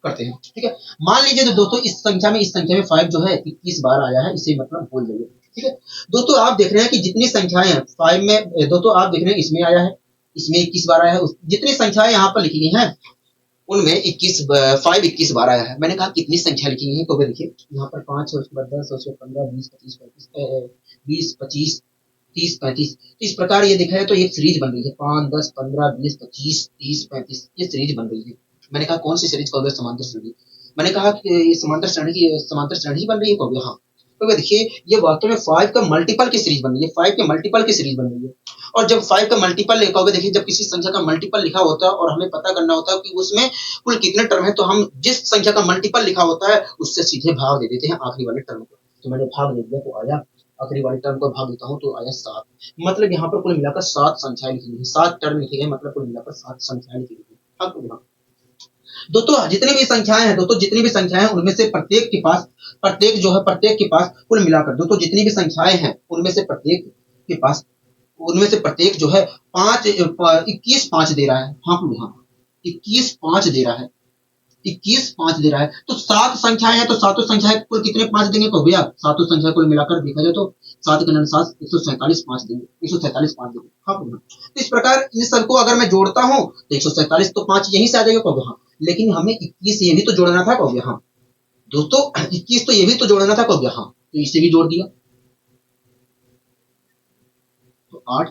करते हैं। ठीक है मान लीजिए तो दोस्तों इस संख्या में 5 जो है 21 बार आया है, इसे मतलब भूल जाइए। ठीक है दोस्तों आप देख रहे हैं कि जितनी संख्याएं हैं 5 में दोस्तों आप देख रहे हैं इसमें आया है, इसमें 21 बार आया है, जितनी संख्याएं यहाँ पर लिखी गई हैं उनमें 21 बार आया है। मैंने कहा कितनी संख्या लिखी गई है? तो देखिए यहाँ पर 5 है, उसके बाद 10 उसके 15 20 25 25 30 35। तो इस प्रकार ये देखा है तो एक सीरीज बन रही है 5 10 15 20 25 30 35 ये सीरीज बन रही है। मैंने कहा कौन सी सीरीज? को समांतर श्रेणी। मैंने कहा कि ये समांतर श्रेणी बन रही है। को हाँ तो देखिए ये वास्तव में 5 का मल्टीपल की सीरीज बन रही है, 5 के मल्टीपल की सीरीज बन रही है। और जब 5 का मल्टीपल लिखा होगा देखिए जब किसी संख्या का मल्टीपल लिखा होता है और हमें पता करना होता है कि उसमें कुल कितने टर्म है तो हम जिस संख्या का मल्टीपल लिखा होता है उससे सीधे भाग दे देते हैं आखिरी वाले टर्म को। तो मैंने भाग दे दिया तो आया आखिरी वाले टर्म को भाग देता हूँ तो आया 7। मतलब यहाँ पर कुल मिलाकर 7 संख्याएं लिखी गई, 7 टर्म लिखे गए, मतलब कुल मिलाकर 7 संख्याएं लिखी गई। अब दोस्तों जितनी भी संख्याएं हैं उनमें से प्रत्येक के पास कुल मिलाकर दोस्तों जितनी भी संख्याएं हैं उनमें से प्रत्येक जो है 21 5 दे रहा है। हाँ 21 5 दे रहा है, 21 5 दे रहा है। तो 7 संख्याएं हैं तो सातों संख्याएं कुल कितने 5 देंगे? तो भैया सातों संख्या कुल मिलाकर देखा जाए तो 7 के 7 147 5 देंगे, 147 5 देंगे। हाँ तो इस प्रकार इन सबको अगर मैं जोड़ता हूँ तो 147 तो 5 यहीं से आ जाएगा। हाँ लेकिन हमें 21 ये भी तो जोड़ना था। हाँ दोस्तों 21 तो ये भी तो जोड़ना था, कब यहाँ तो इसे भी जोड़ दिया, तो 8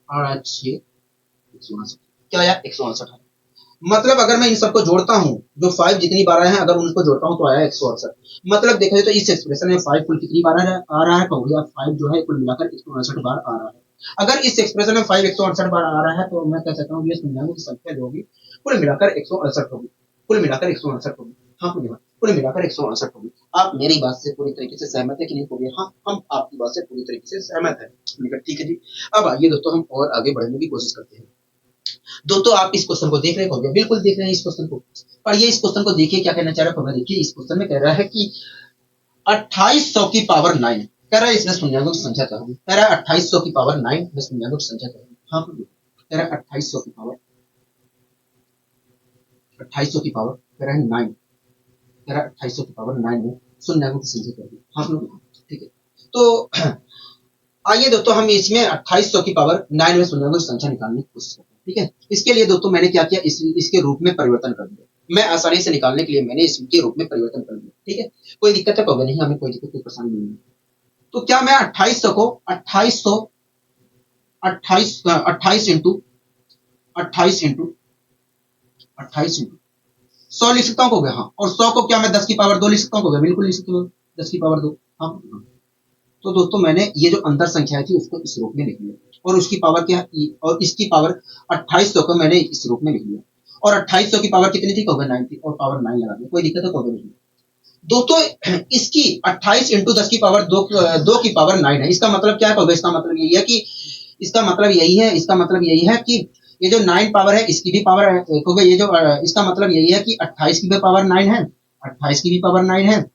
8 6 168, क्या आया 168। मतलब अगर मैं इन सबको जोड़ता हूँ, जो 5 जितनी बार आए हैं अगर उनको जोड़ता हूँ तो आया 168। मतलब देखा जाए तो इस एक्सप्रेशन में 5 कुल कितनी बार आ रहा है, तो हो गया 5 जो है कुल मिलाकर 168 बार आ रहा है। अगर इस एक्सप्रेशन में 5 168 बार आ रहा है तो मैं कह सकता हूँ ये संख्याओं की संख्या जो होगी कुल मिलाकर 168 होगी, कुल मिलाकर 168 होगी। हाँ कुल मिलाकर 168 होगी। आप मेरी बात से पूरी तरीके से सहमत है कि नहीं होगी? हाँ हम आपकी बात से पूरी तरीके से सहमत है। ठीक है जी। अब आइए दोस्तों हम और आगे बढ़ने की कोशिश करते हैं। दोस्तों आप इस क्वेश्चन को देख रहे होंगे, बिल्कुल देख रहे हैं इस क्वेश्चन को। पढ़िए इस क्वेश्चन को, देखिए क्या कहना चाह रहा है। देखिए इस क्वेश्चन में कह रहा है कि 2800 की पावर 9 कह रहा है इसमें शून्याङ्कों की संख्या क्या होगी। कह रहा है 2800 की पावर 9 में शून्याङ्कों की संख्या क्या होगी। हाँ कह रहा है 2800 की पावर 2800 की पावर कह रहा है 9, कह रहा है 2800 की पावर 9 में शून्याङ्कों की संख्या क्या होगी। हाँ ठीक है। तो आइए दोस्तों हम इसमें 2800 की पावर 9 में शून्याङ्कों की संख्या निकालने की कोशिश करते हैं। ठीक है, इसके लिए दोस्तों मैंने क्या किया, इसके रूप में परिवर्तन कर दिया। मैं आसानी से निकालने के लिए मैंने इसके रूप में परिवर्तन कर दिया। ठीक है, कोई दिक्कत है नहीं, हमें कोई दिक्कत कोई परेशानी नहीं है। तो क्या मैं 2800 को 2800 28 इंटू 28 इंटू 28 इंटू 100 लिख सकता हूँ। हाँ, और 100 को क्या मैं 10 की पावर 2 लिख सकता हूँ? बिल्कुल लिख सकता हूँ 10 की पावर 2। हाँ, तो दोस्तों मैंने ये जो अंतर संख्या थी उसको इस रूप में लिख लिया, और उसकी पावर क्या, और इसकी पावर 2800 को मैंने इस रूप में लिख लिया, और 2800 की पावर कितनी थी? 9 थी, और पावर 9 लगा दिया। कोई दिक्कत है नहीं। दोस्तों इसकी 28 इंटू 10 की पावर 2 की पावर 9 है। इसका मतलब क्या है? इसका मतलब यही है कि इसका मतलब यही है कि ये जो 9 पावर है इसकी भी पावर है। ये जो इसका मतलब यही है कि 28 की भी पावर 9 है, 28 की भी पावर 9 है,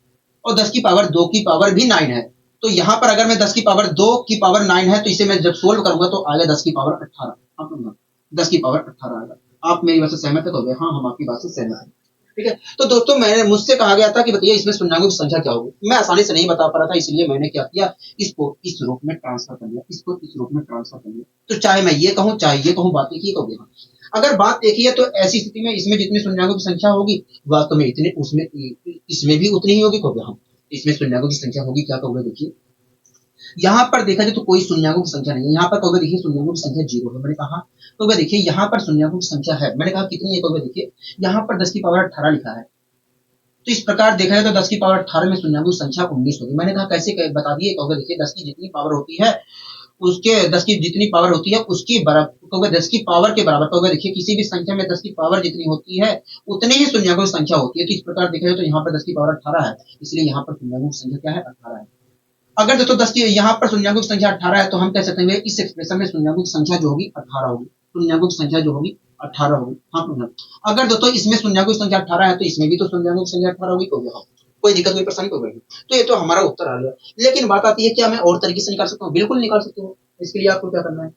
और 10 की पावर 2 की पावर भी 9 है। तो यहाँ पर अगर मैं 10 की पावर 2 की पावर 9 है तो इसे मैं जब सोल्व करूंगा तो आएगा 10 की पावर 18। 10 की पावर 18 आएगा। आप मेरी बात से सहमत है? हाँ हम आपकी बात से सहमत है। ठीक है, तो दोस्तों मैंने मुझसे कहा गया था कि बताइए इसमें शून्याङ्कों की संख्या क्या होगी। मैं आसानी से नहीं बता पा रहा था, इसलिए मैंने क्या किया, इसको इस रूप में ट्रांसफर कर लिया, इसको इस रूप में ट्रांसफर कर लिया। तो चाहे मैं ये कहूँ चाहे ये कहूँ, बात एक ही होगी। अगर बात एक ही है तो ऐसी स्थिति में इसमें जितनी शून्याङ्कों की संख्या होगी वास्तव में इतने उसमें इसमें भी उतनी ही होगी। हाँ, इसमें शून्याङ्कों की संख्या होगी क्या कहोगे? देखिए यहाँ पर देखा जाए तो कोई शून्याङ्कों की संख्या नहीं है। यहाँ पर कहोगे देखिए शून्याङ्कों की संख्या 0 है। मैंने कहा तो देखिए यहाँ पर शून्याङ्कों की संख्या है। मैंने कहा कितनी है? कहोगे देखिए यहाँ पर 10 की पावर 18 लिखा है। तो इस प्रकार देखा जाए तो 10 की पावर 18 में शून्याङ्कों की संख्या 19 होगी। मैंने कहा कैसे बता दिए? कहोगे देखिए 10 की जितनी पावर होती है उसके 10 की जितनी पावर होती है उसकी बराबर, कहोगे 10 की पावर के बराबर। कहोगे देखिए किसी भी संख्या में 10 की पावर जितनी होती है उतनी ही शून्याङ्कों की संख्या होती है। तो इस प्रकार देखा जाए तो यहाँ पर 10 की पावर 18 है, इसलिए यहाँ पर शून्याङ्कों की संख्या क्या है? 18 है। अगर दोस्तों 10 की यहाँ पर शून्याङ्कों की संख्या 18 है तो हम कह सकते हैं इस एक्सप्रेशन में शून्याङ्कों की संख्या जो होगी 18 होगी। शून्याङ्कों की संख्या जो होगी 18 होगी। हाँ, अगर दोस्तों इसमें शून्याङ्कों की संख्या 18 है तो इसमें भी तो शून्याङ्कों की संख्या 18 होगी। कोई दिक्कत कोई परेशानी होगी। तो ये तो हमारा उत्तर आ गया। लेकिन बात आती है क्या मैं और तरीके से निकाल सकता हूँ? बिल्कुल निकाल सकते हो। इसके लिए आपको क्या करना है,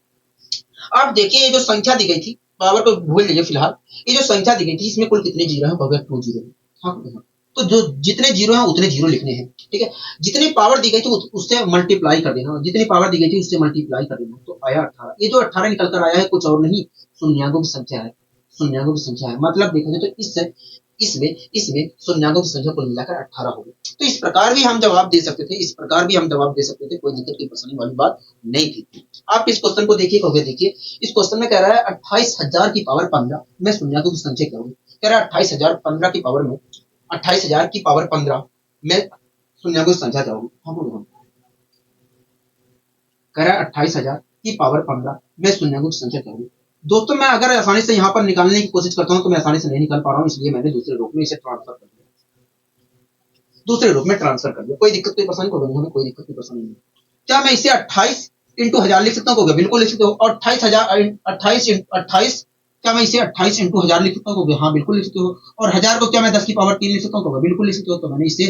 आप देखिए ये जो संख्या दी गई थी, पावर को भूल लीजिए फिलहाल, ये जो संख्या दी गई थी इसमें कुल कितने जीरो है? बगैर 2 जीरो। हाँ, तो जो जितने जीरो हैं उतने जीरो लिखने हैं। ठीक है, जितनी पावर दी गई थी उससे मल्टीप्लाई कर देना, जितनी पावर दी गई थी उससे मल्टीप्लाई कर देना, तो आया 18। ये जो 18 निकल कर आया है कुछ और नहीं, शून्याङ्कों की संख्या है। शून्याङ्कों की संख्या है, मतलब देखा जाए तो इसमें शून्याङ्कों की संख्या कुल मिलाकर 18 हो गई। तो इस प्रकार भी हम जवाब दे सकते थे, कोई दिक्कत की परेशानी वाली बात नहीं थी। आप इस क्वेश्चन को देखिए, कहोगे देखिए इस क्वेश्चन में कह रहा है 28,000 की पावर 15 में शून्याङ्कों की संख्या क्या होगी। कह रहा है 28,015 की पावर में 28,000 की पावर 15 में शून्याङ्कों की संख्या क्या होगी। कह रहा है 28,000 की पावर 15 में शून्याङ्कों की संख्या क्या होगी। दोस्तों मैं अगर आसानी से यहाँ पर निकालने की कोशिश करता हूँ तो मैं आसानी से नहीं निकाल पा रहा हूँ, इसलिए मैंने दूसरे रूप में इसे ट्रांसफर कर दिया। कोई दिक्कत कोई परेशानी होगी? हमें कोई दिक्कत कोई परेशानी नहीं। क्या मैं इसे 28 इंटू 1000 लिख सकता हूँ? बिल्कुल लिख सकते हो। और 28 क्या मैं इसे 28 इंटू 1000 लिख सकता हूँ? हाँ बिल्कुल लिख सकते हो। और 1000 को क्या मैं 10 की पावर 3 लिख सकता हूँ? बिल्कुल लिख सकते हो। तो मैंने इसे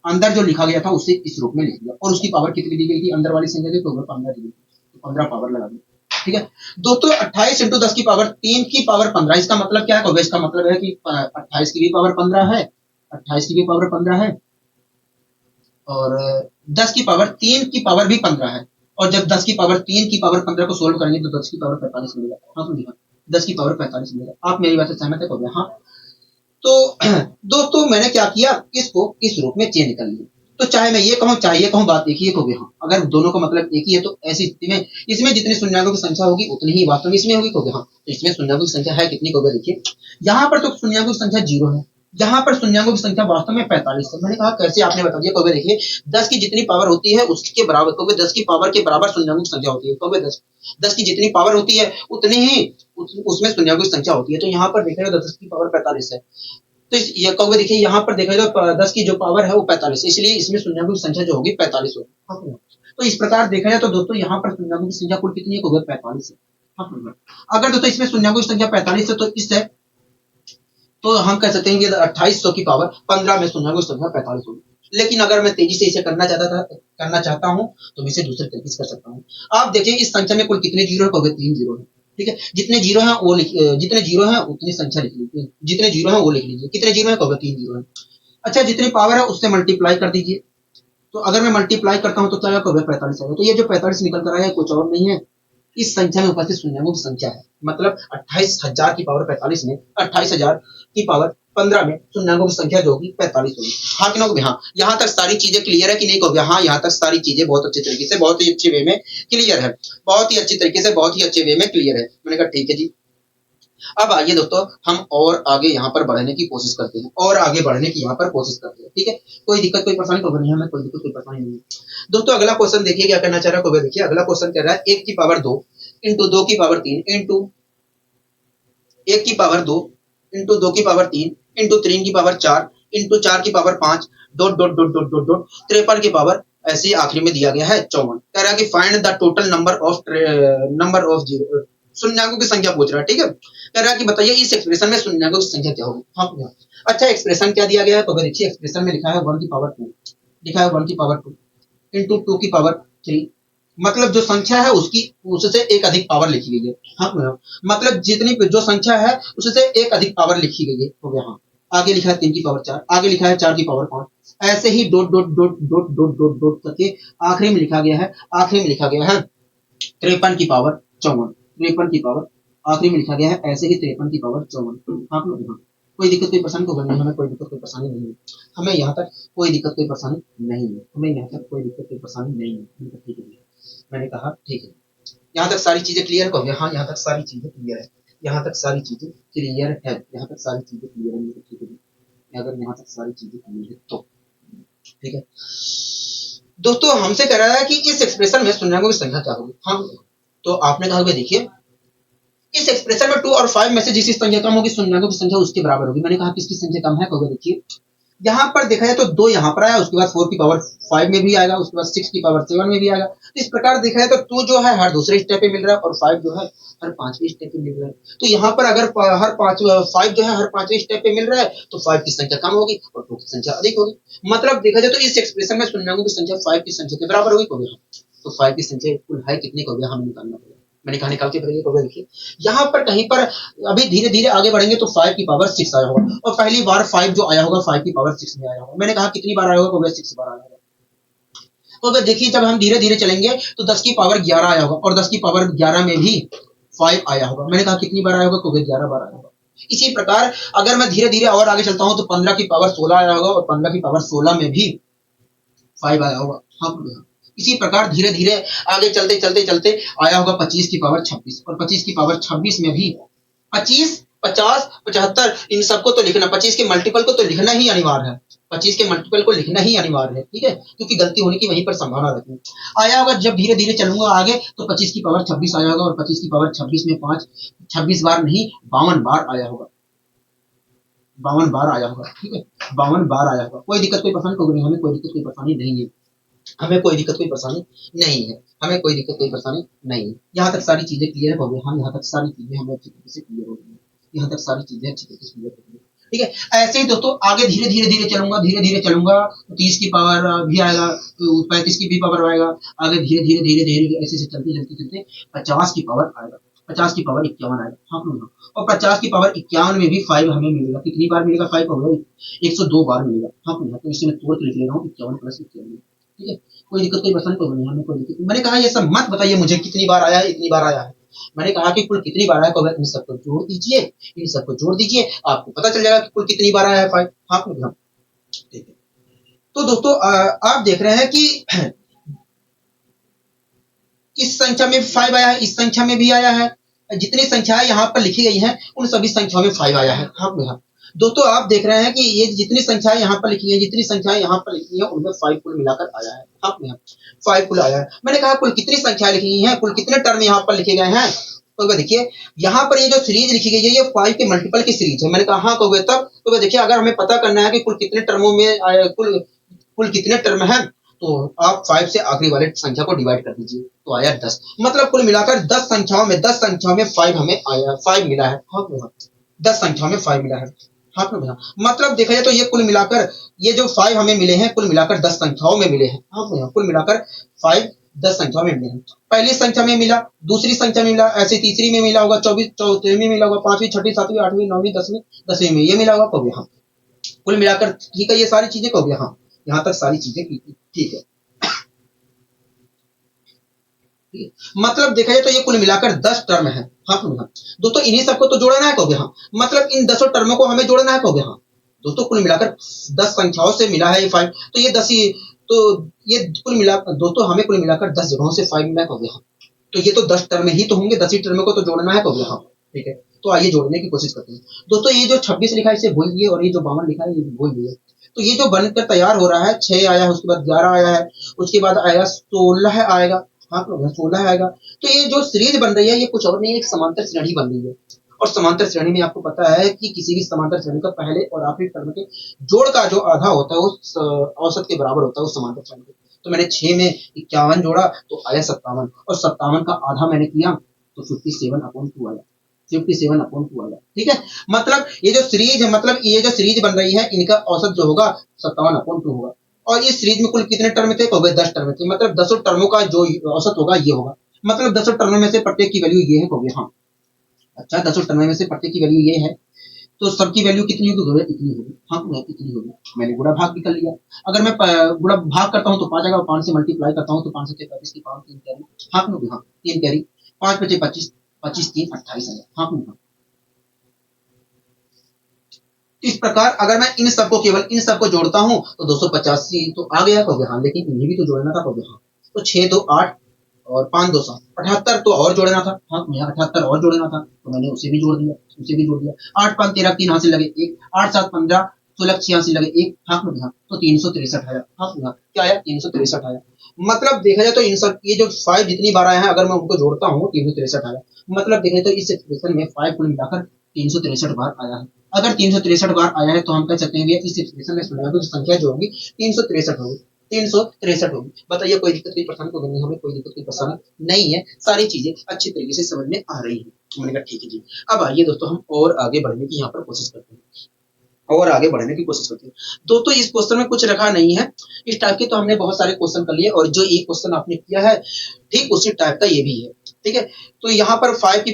अंदर जो लिखा गया था उसे इस रूप में लिख दिया, और उसकी पावर कितनी दी गई थी? अंदर वाली संख्या थी तो 15 दी गई, तो 15 पावर लगा दी। ठीक है दोस्तों, 28 इंटू 10 की पावर 3 की पावर 15, इसका मतलब क्या है? इसका मतलब है कि 28 की भी पावर 15 है, 28 की भी पावर 15 है, और 10 की पावर 3 की पावर भी 15 है। और जब 10 की पावर 3 की पावर 15 को सोल्व करेंगे तो 10 की पावर 45 मिलेगा। हाँ समझिए, 10 की पावर 45 मिलेगा। आप मेरी बात से सहमत है? हाँ, तो दोस्तों मैंने क्या किया, इसको इस रूप में चेंज कर लिया। तो चाहे मैं ये कहूँ चाहे ये कहूँ, बात एक ही होगी। हाँ, अगर दोनों का मतलब एक ही है तो ऐसी स्थिति में इसमें जितनी शून्याङ्कों की संख्या होगी उतनी ही वास्तव में इसमें होगी। कहोगे हाँ, तो इसमें शून्याङ्कों की संख्या है कितनी? कहोगे देखिए यहाँ पर तो शून्याङ्कों की संख्या 0 है, यहाँ पर शून्याङ्कों की संख्या वास्तव में 45 है। मैंने कहा कैसे, आपने बता दिया। कहोगे देखिए 10 की जितनी पावर होती है उसके बराबर, कहोगे 10 की पावर के बराबर शून्याङ्कों की संख्या होती है। कहोगे 10 की जितनी पावर होती है उतनी ही उसमें शून्याङ्कों की संख्या होती है। तो यहाँ पर देखा जाए 10 की पावर 45 है, तो ये कहोगे देखिए यहाँ पर देखा जाए 10 की जो पावर है वो 45 है, इसलिए इसमें शून्याङ्कों की संख्या जो होगी 45 होगी। हाँ, तो इस प्रकार देखा जाए तो दोस्तों यहाँ पर शून्याङ्कों की संख्या कुल कितनी है? कहोगे 45 है। हाँ, अगर दोस्तों इसमें शून्याङ्कों की संख्या 45 है तो इससे तो हम कह सकते हैं कि 2800 की पावर 15 में शून्याङ्कों की संख्या 45 होगी। लेकिन अगर मैं तेजी से इसे करना चाहता हूँ तो मैं इसे दूसरे तरीके से कर सकता हूँ। आप देखिए इस संख्या में कुल कितने जीरो है? कहोगे 3 जीरो है। ठीक है, जितने जीरो हैं वो जितने जीरो हैं उतनी संख्या लिख लीजिए, जितने जीरो हैं वो लिख लीजिए। कितने जीरो है? कहोगे 3 जीरो है। अच्छा, जितनी पावर है उससे मल्टीप्लाई कर दीजिए। तो अगर मैं मल्टीप्लाई करता हूँ तो क्या कहोगे 45 आएगा। तो ये जो 45 निकल कर आया है कुछ और नहीं है, इस संख्या में उपस्थित शून्याङ्कों की संख्या है। मतलब 28,000 की पावर 45 में 28,000 की पावर 15 में शून्याङ्कों की संख्या जो होगी 45 होगी। हाँ कि नहीं? हाँ, यहाँ तक सारी चीजें क्लियर है कि नहीं? कहोगे हाँ, यहाँ तक सारी चीजें बहुत अच्छे तरीके से, बहुत ही अच्छे वे में क्लियर है, बहुत ही अच्छी तरीके से, बहुत ही अच्छे वे में क्लियर है। मैंने कहा ठीक है जी। अब आइए दोस्तों हम और आगे यहाँ पर बढ़ने की कोशिश करते हैं, और आगे बढ़ने की यहाँ पर कोशिश करते हैं। ठीक है, कोई दिक्कत कोई परेशानी तो नहीं है, हमें कोई दिक्कत कोई परेशानी नहीं है। दोस्तों अगला क्वेश्चन देखिए क्या करना चाह रहा है। देखिए अगला क्वेश्चन कह रहा है 1 की पावर 2 इंटू 2 की पावर 3 इंटू 1 की पावर 2 इंटू 2 की पावर 3 इंटू 3 की पावर 4 इंटू 4 की power 5 dot dot dot dot dot dot 53 की पावर, ऐसे आखिरी में दिया गया है 54। कह रहा है कि find the total number of zero, शून्याङ्कों की संख्या पूछ रहा है। ठीक है, कह रहा है कि बताइए इस एक्सप्रेशन में शून्याङ्कों की संख्या क्या होगी। हाँ, अच्छा एक्सप्रेशन क्या दिया गया है? तो देखिए एक्सप्रेशन में लिखा है 1 की पावर 2, लिखा है 1 की पावर 2 इंटू 2 की पावर 3, मतलब जो संख्या है उसकी उससे एक अधिक पावर लिखी गई है। हाँ, मतलब जितनी जो संख्या है उससे एक अधिक पावर लिखी गई है। हो गया। हाँ, आगे लिखा है 3 की पावर 4, आगे लिखा है 4 की पावर 5, ऐसे ही dot dot dot dot dot dot dot करके आखिरी में लिखा गया है, आखिरी में लिखा गया है 53 की पावर 54, 53 की पावर आखिरी में लिखा गया है, ऐसे ही 53 की पावर 54। हाँ, कोई दिक्कत कोई परेशानी तो नहीं, हमें कोई दिक्कत कोई परेशानी नहीं है, हमें यहाँ तक कोई दिक्कत कोई परेशानी नहीं है, हमें यहाँ तक कोई दिक्कत कोई परेशानी नहीं है। ठीक है, मैंने कहा ठीक है, यहाँ तक सारी चीजें क्लियर हो गया। हाँ, यहाँ तक सारी चीजें क्लियर है, यहाँ तक सारी चीजें क्लियर है, यहाँ तक सारी चीजें क्लियर है। ठीक है, अगर यहाँ तक सारी चीजें क्लियर है तो ठीक है। दोस्तों हमसे कह रहा है कि इस एक्सप्रेशन में शून्याङ्कों की संख्या क्या होगी। हाँ, तो आपने कहा देखिए इस एक्सप्रेशन में 2 और 5 में से जिसकी संख्या कम होगी शून्याङ्कों की संख्या उसके बराबर होगी। मैंने कहा किसकी संख्या कम है? कहोगे देखिए यहाँ पर देखा जाए तो 2 यहाँ पर आया, उसके बाद 4 की पावर 5 में भी आएगा, उसके बाद 6 की पावर 7 में भी आएगा। तो इस प्रकार देखा जाए तो 2 जो है हर दूसरे स्टेप पे मिल रहा है और 5 जो है हर पांचवें स्टेप पे मिल रहा है। तो यहाँ पर अगर हर 5 जो है हर पांचवें स्टेप पे मिल रहा है तो 5 की संख्या कम होगी और 2 की संख्या अधिक होगी। मतलब देखा जाए तो इस एक्सप्रेशन में शून्याङ्कों की संख्या 5 की संख्या के बराबर होगी। तो 5 की संख्या कुल है कितनी को हमें निकालना पड़ेगा। मैंने कहा निकाल के पड़ेगी। तो देखिए यहाँ पर कहीं पर अभी धीरे धीरे आगे बढ़ेंगे तो 5 की पावर 6 आया होगा, और पहली बार 5 जो आया होगा 5 की पावर 6 में आया होगा। मैंने कहा कितनी बार आया होगा? 6 बार आया होगा। तो अगर देखिए जब हम धीरे धीरे चलेंगे तो 10 की पावर 11 आया होगा, और 10 की पावर 11 में भी 5 आया होगा। मैंने कहा कितनी बार आया होगा? तो 11 बार आया होगा। इसी प्रकार अगर मैं धीरे धीरे और आगे चलता हूं तो 15 की पावर 16 आया होगा, और 15 की पावर 16 में भी 5 आया होगा। हाँ, इसी प्रकार धीरे धीरे आगे चलते चलते चलते आया होगा 25 की पावर 26, और 25 की पावर 26 में भी 25, 50, 75 इन सबको तो लिखना, 25 के मल्टीपल को तो लिखना ही अनिवार्य है, 25 के मल्टीपल को लिखना ही अनिवार्य है। ठीक है, क्योंकि गलती होने की वहीं पर संभावना रहती है। आया होगा जब धीरे धीरे चलूंगा आगे तो 25 की पावर 26 आया होगा, और 25 की पावर 26 में 5 26 बार नहीं 52 बार आया होगा, 52 बार आया होगा। ठीक है, 52 बार आया होगा। कोई दिक्कत कोई परेशानी तो नहीं, हमें कोई दिक्कत कोई परेशानी नहीं है, हमें कोई दिक्कत कोई परेशानी नहीं है, हमें कोई दिक्कत कोई परेशानी नहीं है। यहाँ तक सारी चीजें क्लियर हो गई। हाँ, यहाँ तक सारी चीजें हमें अच्छी तरीके से क्लियर हो गई, यहाँ तक सारी चीजें अच्छी तरीके से क्लियर हो गई। ठीक है, ऐसे ही दोस्तों आगे धीरे धीरे धीरे चलूंगा, धीरे धीरे चलूंगा तो 30 की पावर भी आएगा, तो 35 की भी पावर आएगा, आगे धीरे धीरे धीरे धीरे ऐसे चलते चलते चलते 50 की पावर आएगा, 50 की पावर 51 आएगा। हाँ, और 50 की पावर 51 में भी 5 हमें मिलेगा। कितनी बार मिलेगा? 5 होगा 102 बार मिलेगा। हाँ, तो इससे मैं तोड़ के लिख ले रहा हूँ 51 प्लस 51। ठीक है, कोई दिक्कत कोई परेशानी तो नहीं, हमें कोई दिक्कत। मैंने कहा ये सब मत बताइए मुझे कितनी बार आया है, इतनी बार आया है, मैंने कहा कि कुल कितनी बार आया, कहोगे इन सबको जोड़ दीजिए, इन सबको जोड़ दीजिए, आपको पता चल जाएगा कि कुल कितनी बार आया है 5। हाँ ठीक है। तो दोस्तों आप देख रहे हैं कि इस संख्या में 5 आया है, इस संख्या में भी आया है, जितनी संख्याएं यहाँ पर लिखी गई हैं उन सभी संख्याओं में 5 आया है। हाँ दोस्तों आप देख रहे हैं कि ये जितनी संख्याएं यहाँ पर लिखी है, जितनी संख्याएं यहाँ पर लिखी है, उनमें 5 कुल मिलाकर आया है। हाँ 5 कुल आया है। मैंने कहा कुल कितनी संख्या लिखी गई है, कुल कितने टर्म यहाँ पर लिखे गए हैं, तो देखिए यहाँ पर ये जो सीरीज लिखी गई है ये 5 के मल्टीपल की सीरीज है। मैंने कहा हाँ कहोगे तब, तो देखिए अगर हमें पता करना है कि कुल कितने टर्मों में कुल कितने टर्म है, तो आप 5 से आखिरी वाले संख्या को डिवाइड कर दीजिए, तो आया 10। मतलब कुल मिलाकर 10 संख्याओं में 5 हमें आया, 5 मिला है। हाँ 10 संख्याओं में 5 मिला है। हाँ मतलब देखा जाए तो ये कुल मिलाकर ये जो 5 हमें मिले हैं कुल मिलाकर 10 संख्याओं में मिले हैं। हाँ कुल मिलाकर 5 10 संख्याओं में मिले हैं। पहली संख्या में मिला, दूसरी संख्या में मिला, ऐसे तीसरी में मिला होगा, 24 चौथे में मिला होगा, 5वीं 6वीं 7वीं 8वीं 9वीं 10वीं 10वीं में ये मिला होगा। कहोगे हाँ कुल मिलाकर ठीक है, ये सारी चीजें कहोगे हाँ, यहाँ तक सारी चीजें ठीक है। मतलब देखा जाए तो ये कुल मिलाकर 10 टर्म है। हाँ दोस्तों इन्हीं सबको तो जोड़ना है। कहोगे हाँ मतलब इन 10 टर्मों को हमें जोड़ना है। कहोगे हाँ दोस्तों कुल मिलाकर 10 संख्याओं से मिला है ये 5, तो ये 10 ही, तो ये कुल मिला दोस्तों हमें कुल मिलाकर 10 जगहों से 5 मिला है। कहोगे हाँ तो ये तो 10 टर्म ही तो होंगे, 10 ही टर्म को तो जोड़ना है। कहोगे हाँ ठीक है। तो आइए जोड़ने की कोशिश करते हैं। दोस्तों ये जो 26 लिखा है इसे भूल दिए, और ये जो 52 लिखा है ये भूल दिए। तो ये जो बनकर तैयार हो रहा है, 6 आया है, उसके बाद 11 आया है, उसके बाद आएगा 16 आएगा। हाँ 16 आएगा। तो ये जो सीरीज बन रही है ये कुछ और नहीं, एक समांतर श्रेणी बन रही है। और समांतर श्रेणी में आपको पता है कि किसी भी समांतर श्रेणी का पहले और आखिरी टर्म के जोड़ का जो आधा होता है उस औसत के बराबर होता है उस समांतर श्रेणी के। तो मैंने 6 में 51 जोड़ा तो आया 57, और 57 का आधा मैंने किया तो 57/2 आया, 57/2 आया। ठीक है। मतलब ये जो सीरीज है, मतलब ये जो सीरीज बन रही है इनका औसत जो होगा 57/2 होगा। और इस सीरीज में कुल कितने टर्म थे, कहोगे 10 टर्म थे। मतलब 10 टर्मों का जो औसत होगा ये होगा। मतलब 10 टर्म में से प्रत्येक की वैल्यू ये है। कहोगे हाँ अच्छा 10 टर्म में से प्रत्येक की वैल्यू ये है, तो सबकी वैल्यू कितनी होगी, इतनी होगी। हाँ इतनी होगी। मैंने गुणा भाग भी कर लिया। अगर मैं गुणा भाग करता हूँ तो 5 आएगा, 5 से मल्टीप्लाई करता हूँ तो 5 से 35 की पावर 3 कैरी। हाँ 3 कैरी, 5 बचे 25, 25 3 28 आएगा। हाँ इस प्रकार अगर मैं इन सबको केवल इन सबको जोड़ता हूं तो 285 तो आ गया। कहोगे हाँ लेकिन इन्हें भी तो जोड़ना था। कहोगे हाँ तो 6 2 8 और 5 2 7 78 तो और जोड़ना था। हाँ 78 और जोड़ना था, तो मैंने उसे भी जोड़ दिया, उसे भी जोड़ दिया। 8 5 13 3 हासिल लगे 1, 8 7 15 16 86 लगे 1। हाँ तो 363 आया। हाँ क्या आया, 363 आया। मतलब देखा जाए तो इन सब ये जो 5 जितनी बार आया है अगर मैं उनको जोड़ता हूँ 363 आया। मतलब देखें तो इस एक्सप्रेशन में 5 कुल मिलाकर 363 बार आया है। अगर 363 बार आया है तो हम कह सकते हैं कि इस एक्सप्रेशन में सुनियों की संख्या जो होगी 363 होगी। 363 होगी। बताइए कोई दिक्कत, कोई परेशानी तो नहीं, हमें कोई दिक्कत कोई परेशानी नहीं है, सारी चीजें अच्छी तरीके से समझ में आ रही है। मैंने कहा ठीक है जी। अब आइए दोस्तों हम और आगे बढ़ने की यहाँ पर कोशिश करते हैं, और आगे बढ़ने की कोशिश करते हैं। दोस्तों इस क्वेश्चन में कुछ रखा नहीं है, इस टाइप के तो हमने बहुत सारे क्वेश्चन कर लिए, और जो एक क्वेश्चन आपने किया है ठीक उसी टाइप का ये भी है। ठीक है। तो यहाँ पर 5 की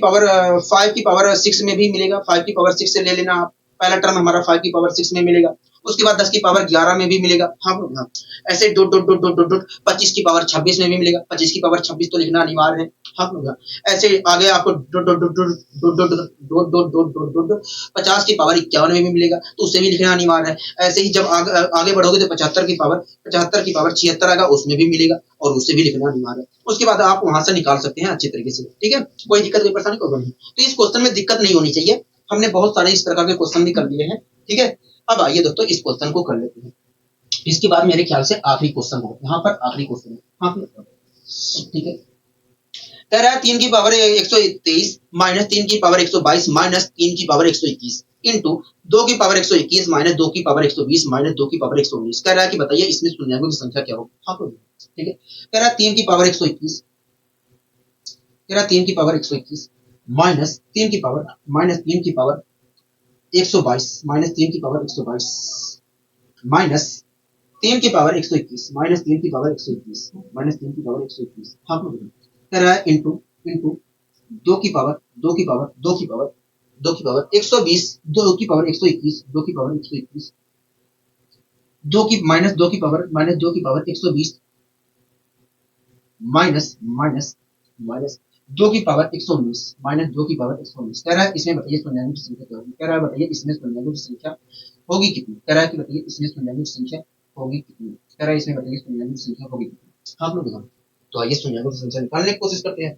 पावर 6 में भी मिलेगा, 5 की पावर 6 से ले लेना आप। पहला टर्म हमारा 5 की पावर 6 में मिलेगा, उसके बाद 10 की पावर 11 में भी मिलेगा। हाँ ऐसे dot dot dot dot dot dot 25 की पावर 26 में भी मिलेगा, 25 की पावर 26 तो लिखना अनिवार्य है। हाँ ऐसे आगे आपको dot dot dot dot dot dot dot dot dot dot dot 50 की पावर 51 में भी मिलेगा, तो उसे भी लिखना अनिवार्य है। ऐसे ही जब आगे बढ़ोगे तो 75 की पावर 76 आएगा, उसमें भी मिलेगा, और उसे भी लिखना अनिवार्य है। उसके बाद आप वहां से निकाल सकते हैं अच्छी तरीके से। ठीक है, कोई दिक्कत कोई परेशानी कोई नहीं। तो इस क्वेश्चन में दिक्कत नहीं होनी चाहिए, हमने बहुत सारे इस प्रकार के क्वेश्चन भी कर लिए हैं। ठीक है। अब आइए दोस्तों इस क्वेश्चन को कर लेते हैं। इसके बाद मेरे ख्याल से आखिरी क्वेश्चन होगा, यहाँ पर आखिरी क्वेश्चन है। हाँ ठीक है। कह रहा है 3 की पावर 123 माइनस 3 की पावर 122 माइनस 3 की पावर 121 इंटू 2 की पावर 121 माइनस 2 की पावर 120 माइनस 2 की पावर 119। कह रहा है कि बताइए इसमें शून्याङ्कों की संख्या क्या होगी। हाँ ठीक है। कह रहा है 3 की पावर 121, कह रहा है 3 की पावर 121 माइनस 3 की पावर 122 माइनस 3 की पावर 122 माइनस 3 की पावर 121 माइनस 3 की पावर 121 माइनस 3 की पावर 121। हाँ कह रहा है इंटू इंटू 2 की पावर 2 की पावर 2 की पावर 2 की पावर 120 2 की पावर 121 2 की पावर 121 2 की माइनस 2 की पावर माइनस 2 की पावर 120 माइनस माइनस माइनस 2 की पावर 119 माइनस 2 की पावर 119 कह रहा है इसमें बताइए शून्यांकों की संख्या क्या होगी। कह रहा है बताइए इसमें शून्यांकों की संख्या होगी कितनी। कह रहा है कि बताइए इसमें शून्यांकों की संख्या होगी कितनी। कह रहा है इसमें बताइए शून्यांकों की संख्या होगी कितनी। आप लोग देखो तो आइए शून्यांकों की संख्या निकालने की कोशिश करते हैं।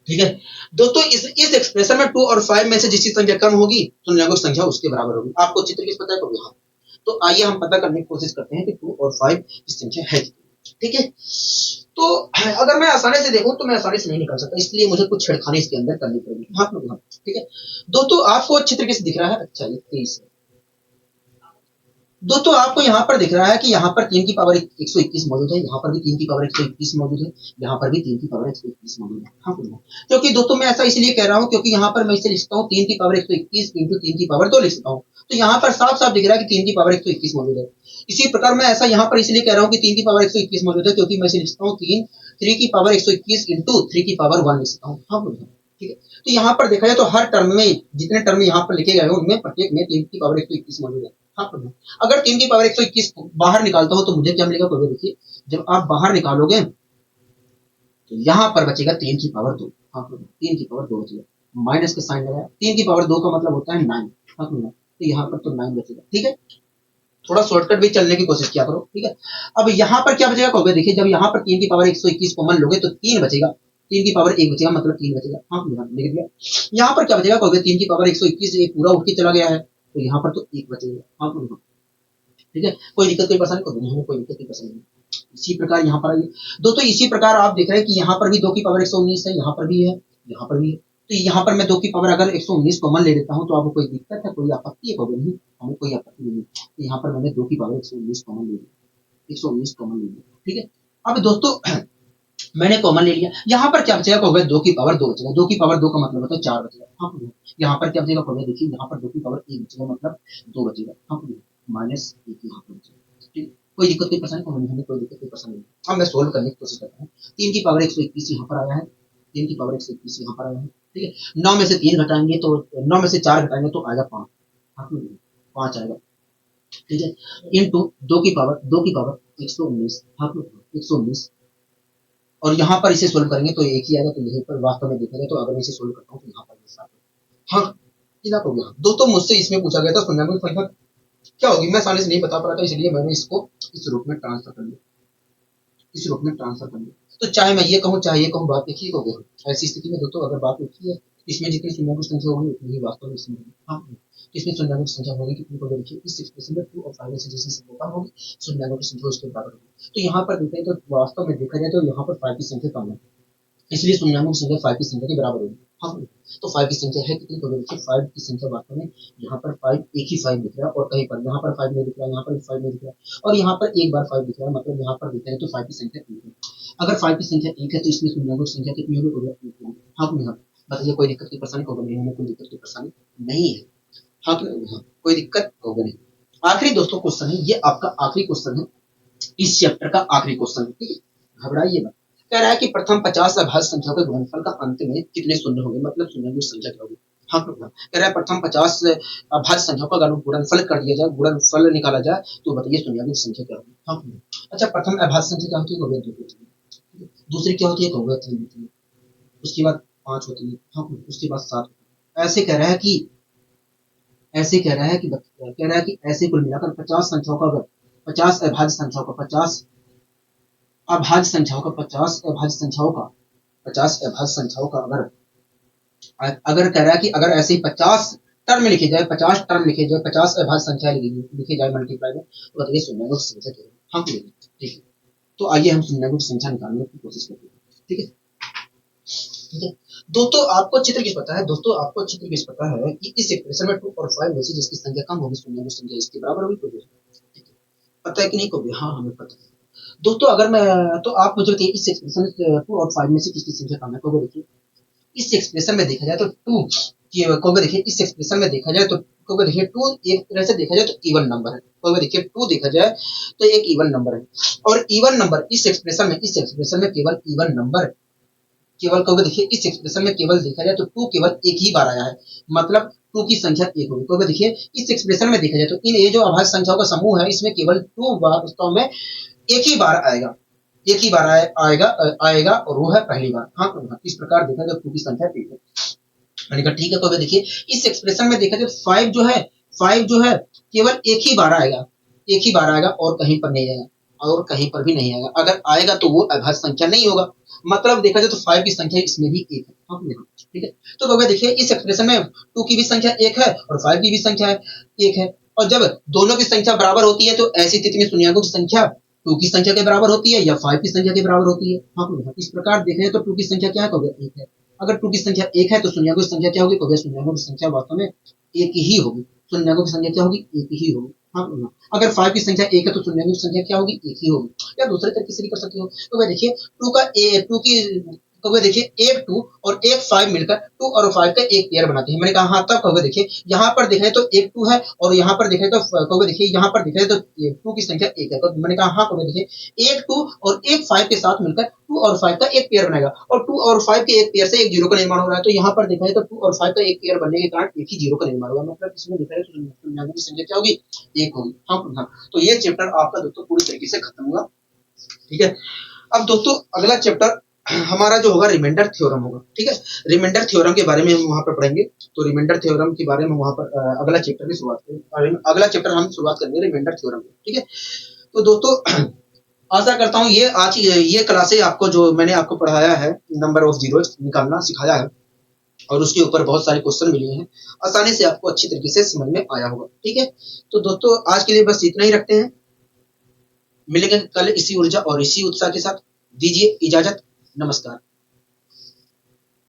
ठीक है दोस्तों, इस एक्सप्रेशन में 2 और 5 में से जिसकी संख्या कम होगी शून्यांकों की संख्या उसके बराबर होगी। आपको चित्र किस पता है तो यहाँ तो आइए हम पता करने की कोशिश करते हैं कि 2 और 5 की संख्या है कितनी। ठीक है तो अगर मैं आसानी से देखूं तो मैं आसानी से नहीं निकाल सकता, इसलिए मुझे कुछ छेड़खानी इसके अंदर करनी पड़ेगी। हाँ ठीक है दोस्तों, आपको चित्र किस दिख रहा है। अच्छा ये 23 है दोस्तों, आपको यहाँ पर दिख रहा है कि यहाँ पर 3 की पावर 121 मौजूद है, यहाँ पर भी 3 की पावर 121 मौजूद है, यहाँ पर भी 3 की पावर 121 मौजूद है। हाँ क्योंकि दोस्तों मैं ऐसा इसलिए कह रहा हूँ क्योंकि यहाँ पर मैं इसे लिखता हूँ 3 की पावर 121 इंटू 3 की पावर 2 लिख सकता हूँ, तो यहाँ पर साफ साफ दिख रहा है कि 3 की पावर 121 मौजूद है। इसी प्रकार मैं ऐसा यहाँ पर इसलिए कह रहा हूँ कि 3 की पावर 121 मौजूद है क्योंकि मैं इसे लिखता हूँ 3 की पावर 121 इंटू 3 की पावर 1 लिख सकता हूँ। हाँ ठीक है तो यहाँ पर देखा जाए तो हर टर्म में जितने टर्म यहाँ पर लिखे गए हैं उनमें प्रत्येक में 3 की पावर 121 मौजूद है। हाँ अगर 3 की पावर 121 बाहर निकालता हूं तो मुझे क्या मिलेगा तो देखिए जब आप बाहर निकालोगे तो यहाँ पर बचेगा 3 की पावर 2। हाँ 3 की पावर 2 बचेगा, माइनस का साइन लगाया, 3 की पावर 2 का मतलब होता है 9। हाँ तो यहाँ पर तो 9 बचेगा। ठीक है थोड़ा शॉर्टकट भी चलने की कोशिश किया करो। ठीक है अब यहाँ पर क्या बचेगा कहोगे, देखिए जब यहाँ पर 3 की पावर 121 कॉमन लोगे तो 3 बचेगा, 3 की पावर 1 बचेगा मतलब 3 बचेगा। हाँ लिख दिया। यहाँ पर क्या बचेगा कहोगे, 3 की पावर 121 पूरा उठ के चला गया है तो यहाँ पर तो 1 बचेगा। हाँ ठीक है कोई दिक्कत कोई परेशानी कोई दिक्कत कोई परेशानी नहीं। इसी प्रकार यहाँ पर आइए दोस्तों, इसी प्रकार आप देख रहे हैं कि यहाँ पर भी 2 की पावर 119 है, यहाँ पर भी है, यहाँ पर भी है, तो यहाँ पर मैं 2 की पावर अगर 119 कॉमन ले लेता हूँ तो आपको कोई दिक्कत है कोई आपत्ति है नहीं, हमें कोई आपत्ति नहीं। तो यहाँ पर मैंने 2 की पावर 119 कॉमन ले लिया, 119 कॉमन ले लिया। ठीक है अब दोस्तों मैंने कॉमन ले लिया, यहाँ पर क्या बचेगा कहोगे 2 की पावर 2 बचेगा, 2 की पावर 2 का मतलब होता है 4 बचेगा। हाँ यहाँ पर क्या बचेगा कहोगे, देखिए यहाँ पर 2 की पावर 1 बचेगा मतलब 2 बचेगा। हाँ माइनस 1 यहाँ पर बचेगा। ठीक कोई दिक्कत कोई परेशानी नहीं, हमें कोई दिक्कत कोई परेशानी नहीं। अब मैं सोल्व करने की कोशिश करता हूँ। 3 की पावर 121 यहाँ पर आया है, 3 की पावर 121 यहाँ पर आया है। ठीक है 9 में से 3 घटाएंगे तो 9 में से 4 घटाएंगे तो आएगा 5। हाँ 5 आएगा। ठीक है इंटू 2 की पावर 119। हाँ 119 और यहाँ पर इसे सोल्व करेंगे तो एक ही आएगा, तो यहीं पर वास्तव में देखा जाए तो अगर मैं इसे सोल्व करता हूँ तो यहाँ पर हाँ कितना हो गया दोस्तों, मुझसे इसमें पूछा गया था शून्यांकों की संख्या क्या होगी, मैं आसानी से नहीं बता पा रहा था इसलिए मैंने इसको इस रूप में ट्रांसफर कर लिया, इस रूप में ट्रांसफर कर लिया। तो चाहे मैं ये कहूँ चाहे ये कहूँ बात एक ही हो गई। ऐसी स्थिति में दोस्तों अगर बात एक ही है इसमें जितनी शून्यांकों की संख्या होगी उतनी ही वास्तव में इसमें होगी। हाँ इसमें शून्यांकों की संख्या होगी कितनी को देखिए इस एक्सप्रेशन में 2 और 5 में से जिसकी संख्या होगी शून्यांकों की संख्या उसके बराबर होगी। तो यहाँ पर देखें तो वास्तव में देखा जाए तो यहाँ पर 5 की संख्या कम है, इसलिए शून्यांकों की संख्या 5 की संख्या के बराबर होगी। हाँ तो 5 की संख्या है कितनी तो देखिए 5 की संख्या वास्तव में यहाँ पर 5 एक ही 5 दिख रहा है और कहीं पर यहाँ पर 5 नहीं दिख रहा है, यहाँ पर 5 नहीं दिख रहा है और यहाँ पर एक बार 5 दिख रहा है, मतलब यहाँ पर देखा जाए तो 5 की संख्या 1 है। अगर 5 की संख्या 1 है तो इसमें शून्यांकों की संख्या कितनी होगी। हाँ बताइए कोई दिक्कत की परेशानी होगा नहीं, हमें कोई दिक्कत की परेशानी नहीं है। हाँ कोई दिक्कत होगा नहीं। आखिरी दोस्तों क्वेश्चन है, ये आपका आखिरी क्वेश्चन है, इस चैप्टर का आखिरी क्वेश्चन है। ठीक है घबराइए मत। कह रहा है कि प्रथम 50 अभाज्य संख्या के गुणनफल का अंत में कितने शून्य होंगे, मतलब शून्य की संख्या क्या होगी। हाँ कह रहा है प्रथम 50 अभाज्य संख्या का अगर गुणनफल कर दिया जाए, गुणनफल निकाला जाए तो बताइए शून्य की संख्या क्या होगी। हाँ अच्छा प्रथम अभाज्य संख्या क्या होती है, दूसरी क्या होती है 3 होती है, उसके बाद 5 होती है। हाँ उसके बाद 7। ऐसे कह रहा है कि कह रहा है कि ऐसे कुल मिलाकर 50 संख्याओं का अगर 50 अभाज्य संख्याओं का 50 अभाज्य संख्याओं का 50 अभाज्य संख्याओं का 50 अभाज्य संख्याओं का अगर कह रहा है कि अगर ऐसे ही 50 टर्म लिखे जाए, 50 टर्म लिखे जाए, 50 अभाज्य संख्या लिखे जाए मल्टीप्लाई में तो बताइए शून्यांकों की संख्या क्या है। हाँ ठीक है तो आइए हम शून्यांकों की संख्या निकालने की कोशिश करते हैं। ठीक है दोस्तों आपको चित्र किस पता है, दोस्तों आपको चित्र किस पता है कि इस एक्सप्रेशन में 2 और 5 में से जिसकी संख्या कम होगी शून्यांकों की संख्या इसके बराबर होगी। पता है कि नहीं को, हाँ हमें पता है दोस्तों। अगर मैं तो आप मुझे बताइए इस एक्सप्रेशन 2 और 5 में से किसकी संख्या कम है, को देखिए इस एक्सप्रेशन में देखा जाए तो 2 को देखिए इस एक्सप्रेशन में देखा जाए तो को देखिए 2 एक तरह से देखा जाए तो इवन नंबर है, को देखिए 2 देखा जाए तो एक इवन नंबर है और इवन नंबर इस एक्सप्रेशन में केवल इवन नंबर केवल कहोगे देखिए इस एक्सप्रेशन में केवल देखा जाए तो 2 केवल एक ही बार आया है, मतलब 2 की संख्या 1 होगी। कहोगे देखिए इस एक्सप्रेशन में देखा जाए तो इन ये जो अभाज्य संख्याओं का समूह है इसमें केवल 2 वास्तव में एक ही बार आएगा, एक ही बार आएगा और वो है पहली बार। हाँ इस प्रकार देखा जब 2 की संख्या ठीक है। मैंने कहा ठीक है, तो देखिए इस एक्सप्रेशन में देखा जाए 5 जो है केवल एक ही बार आएगा, एक ही बार आएगा और कहीं पर नहीं आएगा, और कहीं पर भी नहीं आएगा। अगर आएगा तो वो अभाज्य संख्या नहीं होगा। मतलब देखा जाए तो 5 की संख्या इसमें भी एक है। हाँ ठीक है, तो बाबा देखिए इस एक्सप्रेशन में 2 की भी संख्या एक है और 5 की भी संख्या एक है, और जब दोनों की संख्या बराबर होती है तो ऐसी स्थिति में शून्यकों की संख्या 2 की संख्या के बराबर होती है या 5 की संख्या के बराबर होती है। हाँ इस प्रकार देखें तो 2 की संख्या क्या है, एक है। अगर 2 की संख्या एक है तो शून्यकों की संख्या क्या होगी, शून्यकों की संख्या वास्तव में एक ही होगी। शून्यकों की संख्या क्या होगी, एक ही होगी। हाँ अगर 5 की संख्या एक है तो शून्यकों की संख्या क्या होगी, एक ही होगी। या दूसरे तरीके से भी कर सकते हो, तो वह देखिए 2 की तो वह देखिए एक 2 और एक 5 मिलकर 2 और 5 का एक पेयर बनाते हैं। मैंने कहा हाँ, तब कहोगे देखिए यहाँ पर देखें तो एक 2 है और यहाँ पर देखें तो कहोगे देखिए यहाँ पर देखें तो 2 की संख्या एक है। तो मैंने कहा हाँ, कहोगे देखिए एक 2 और एक 5 के साथ मिलकर 2 और 5 का एक पेयर बनेगा, और 2 और 5 के एक पेयर से एक जीरो का निर्माण हो रहा है। तो यहाँ पर देखा जाए तो 2 और 5 का एक पेयर बनने के कारण एक ही जीरो का निर्माण होगा। मतलब इसमें देखा जाए तो शून्यकों की संख्या क्या होगी, एक होगी। हाँ तो ये चैप्टर आपका दोस्तों पूरी तरीके से खत्म हुआ। ठीक है, अब दोस्तों अगला चैप्टर हमारा जो होगा रिमाइंडर थ्योरम होगा। ठीक है, रिमाइंडर थ्योरम के बारे में हम वहां पर पढ़ेंगे। तो रिमाइंडर थ्योरम के बारे में वहां पर अगला चैप्टर की शुरुआत करेंगे। अगला चैप्टर हम शुरुआत करेंगे रिमाइंडर थ्योरम की। ठीक है, तो दोस्तों आशा करता हूँ ये आज ये क्लासेस आपको जो मैंने आपको पढ़ाया है नंबर ऑफ जीरो निकालना सिखाया है और उसके ऊपर बहुत सारे क्वेश्चन मिले हैं, आसानी से आपको अच्छी तरीके से समझ में आया होगा। ठीक है, तो दोस्तों आज के लिए बस इतना ही रखते हैं। मिलेंगे कल इसी ऊर्जा और इसी उत्साह के साथ। दीजिए इजाजत, नमस्कार।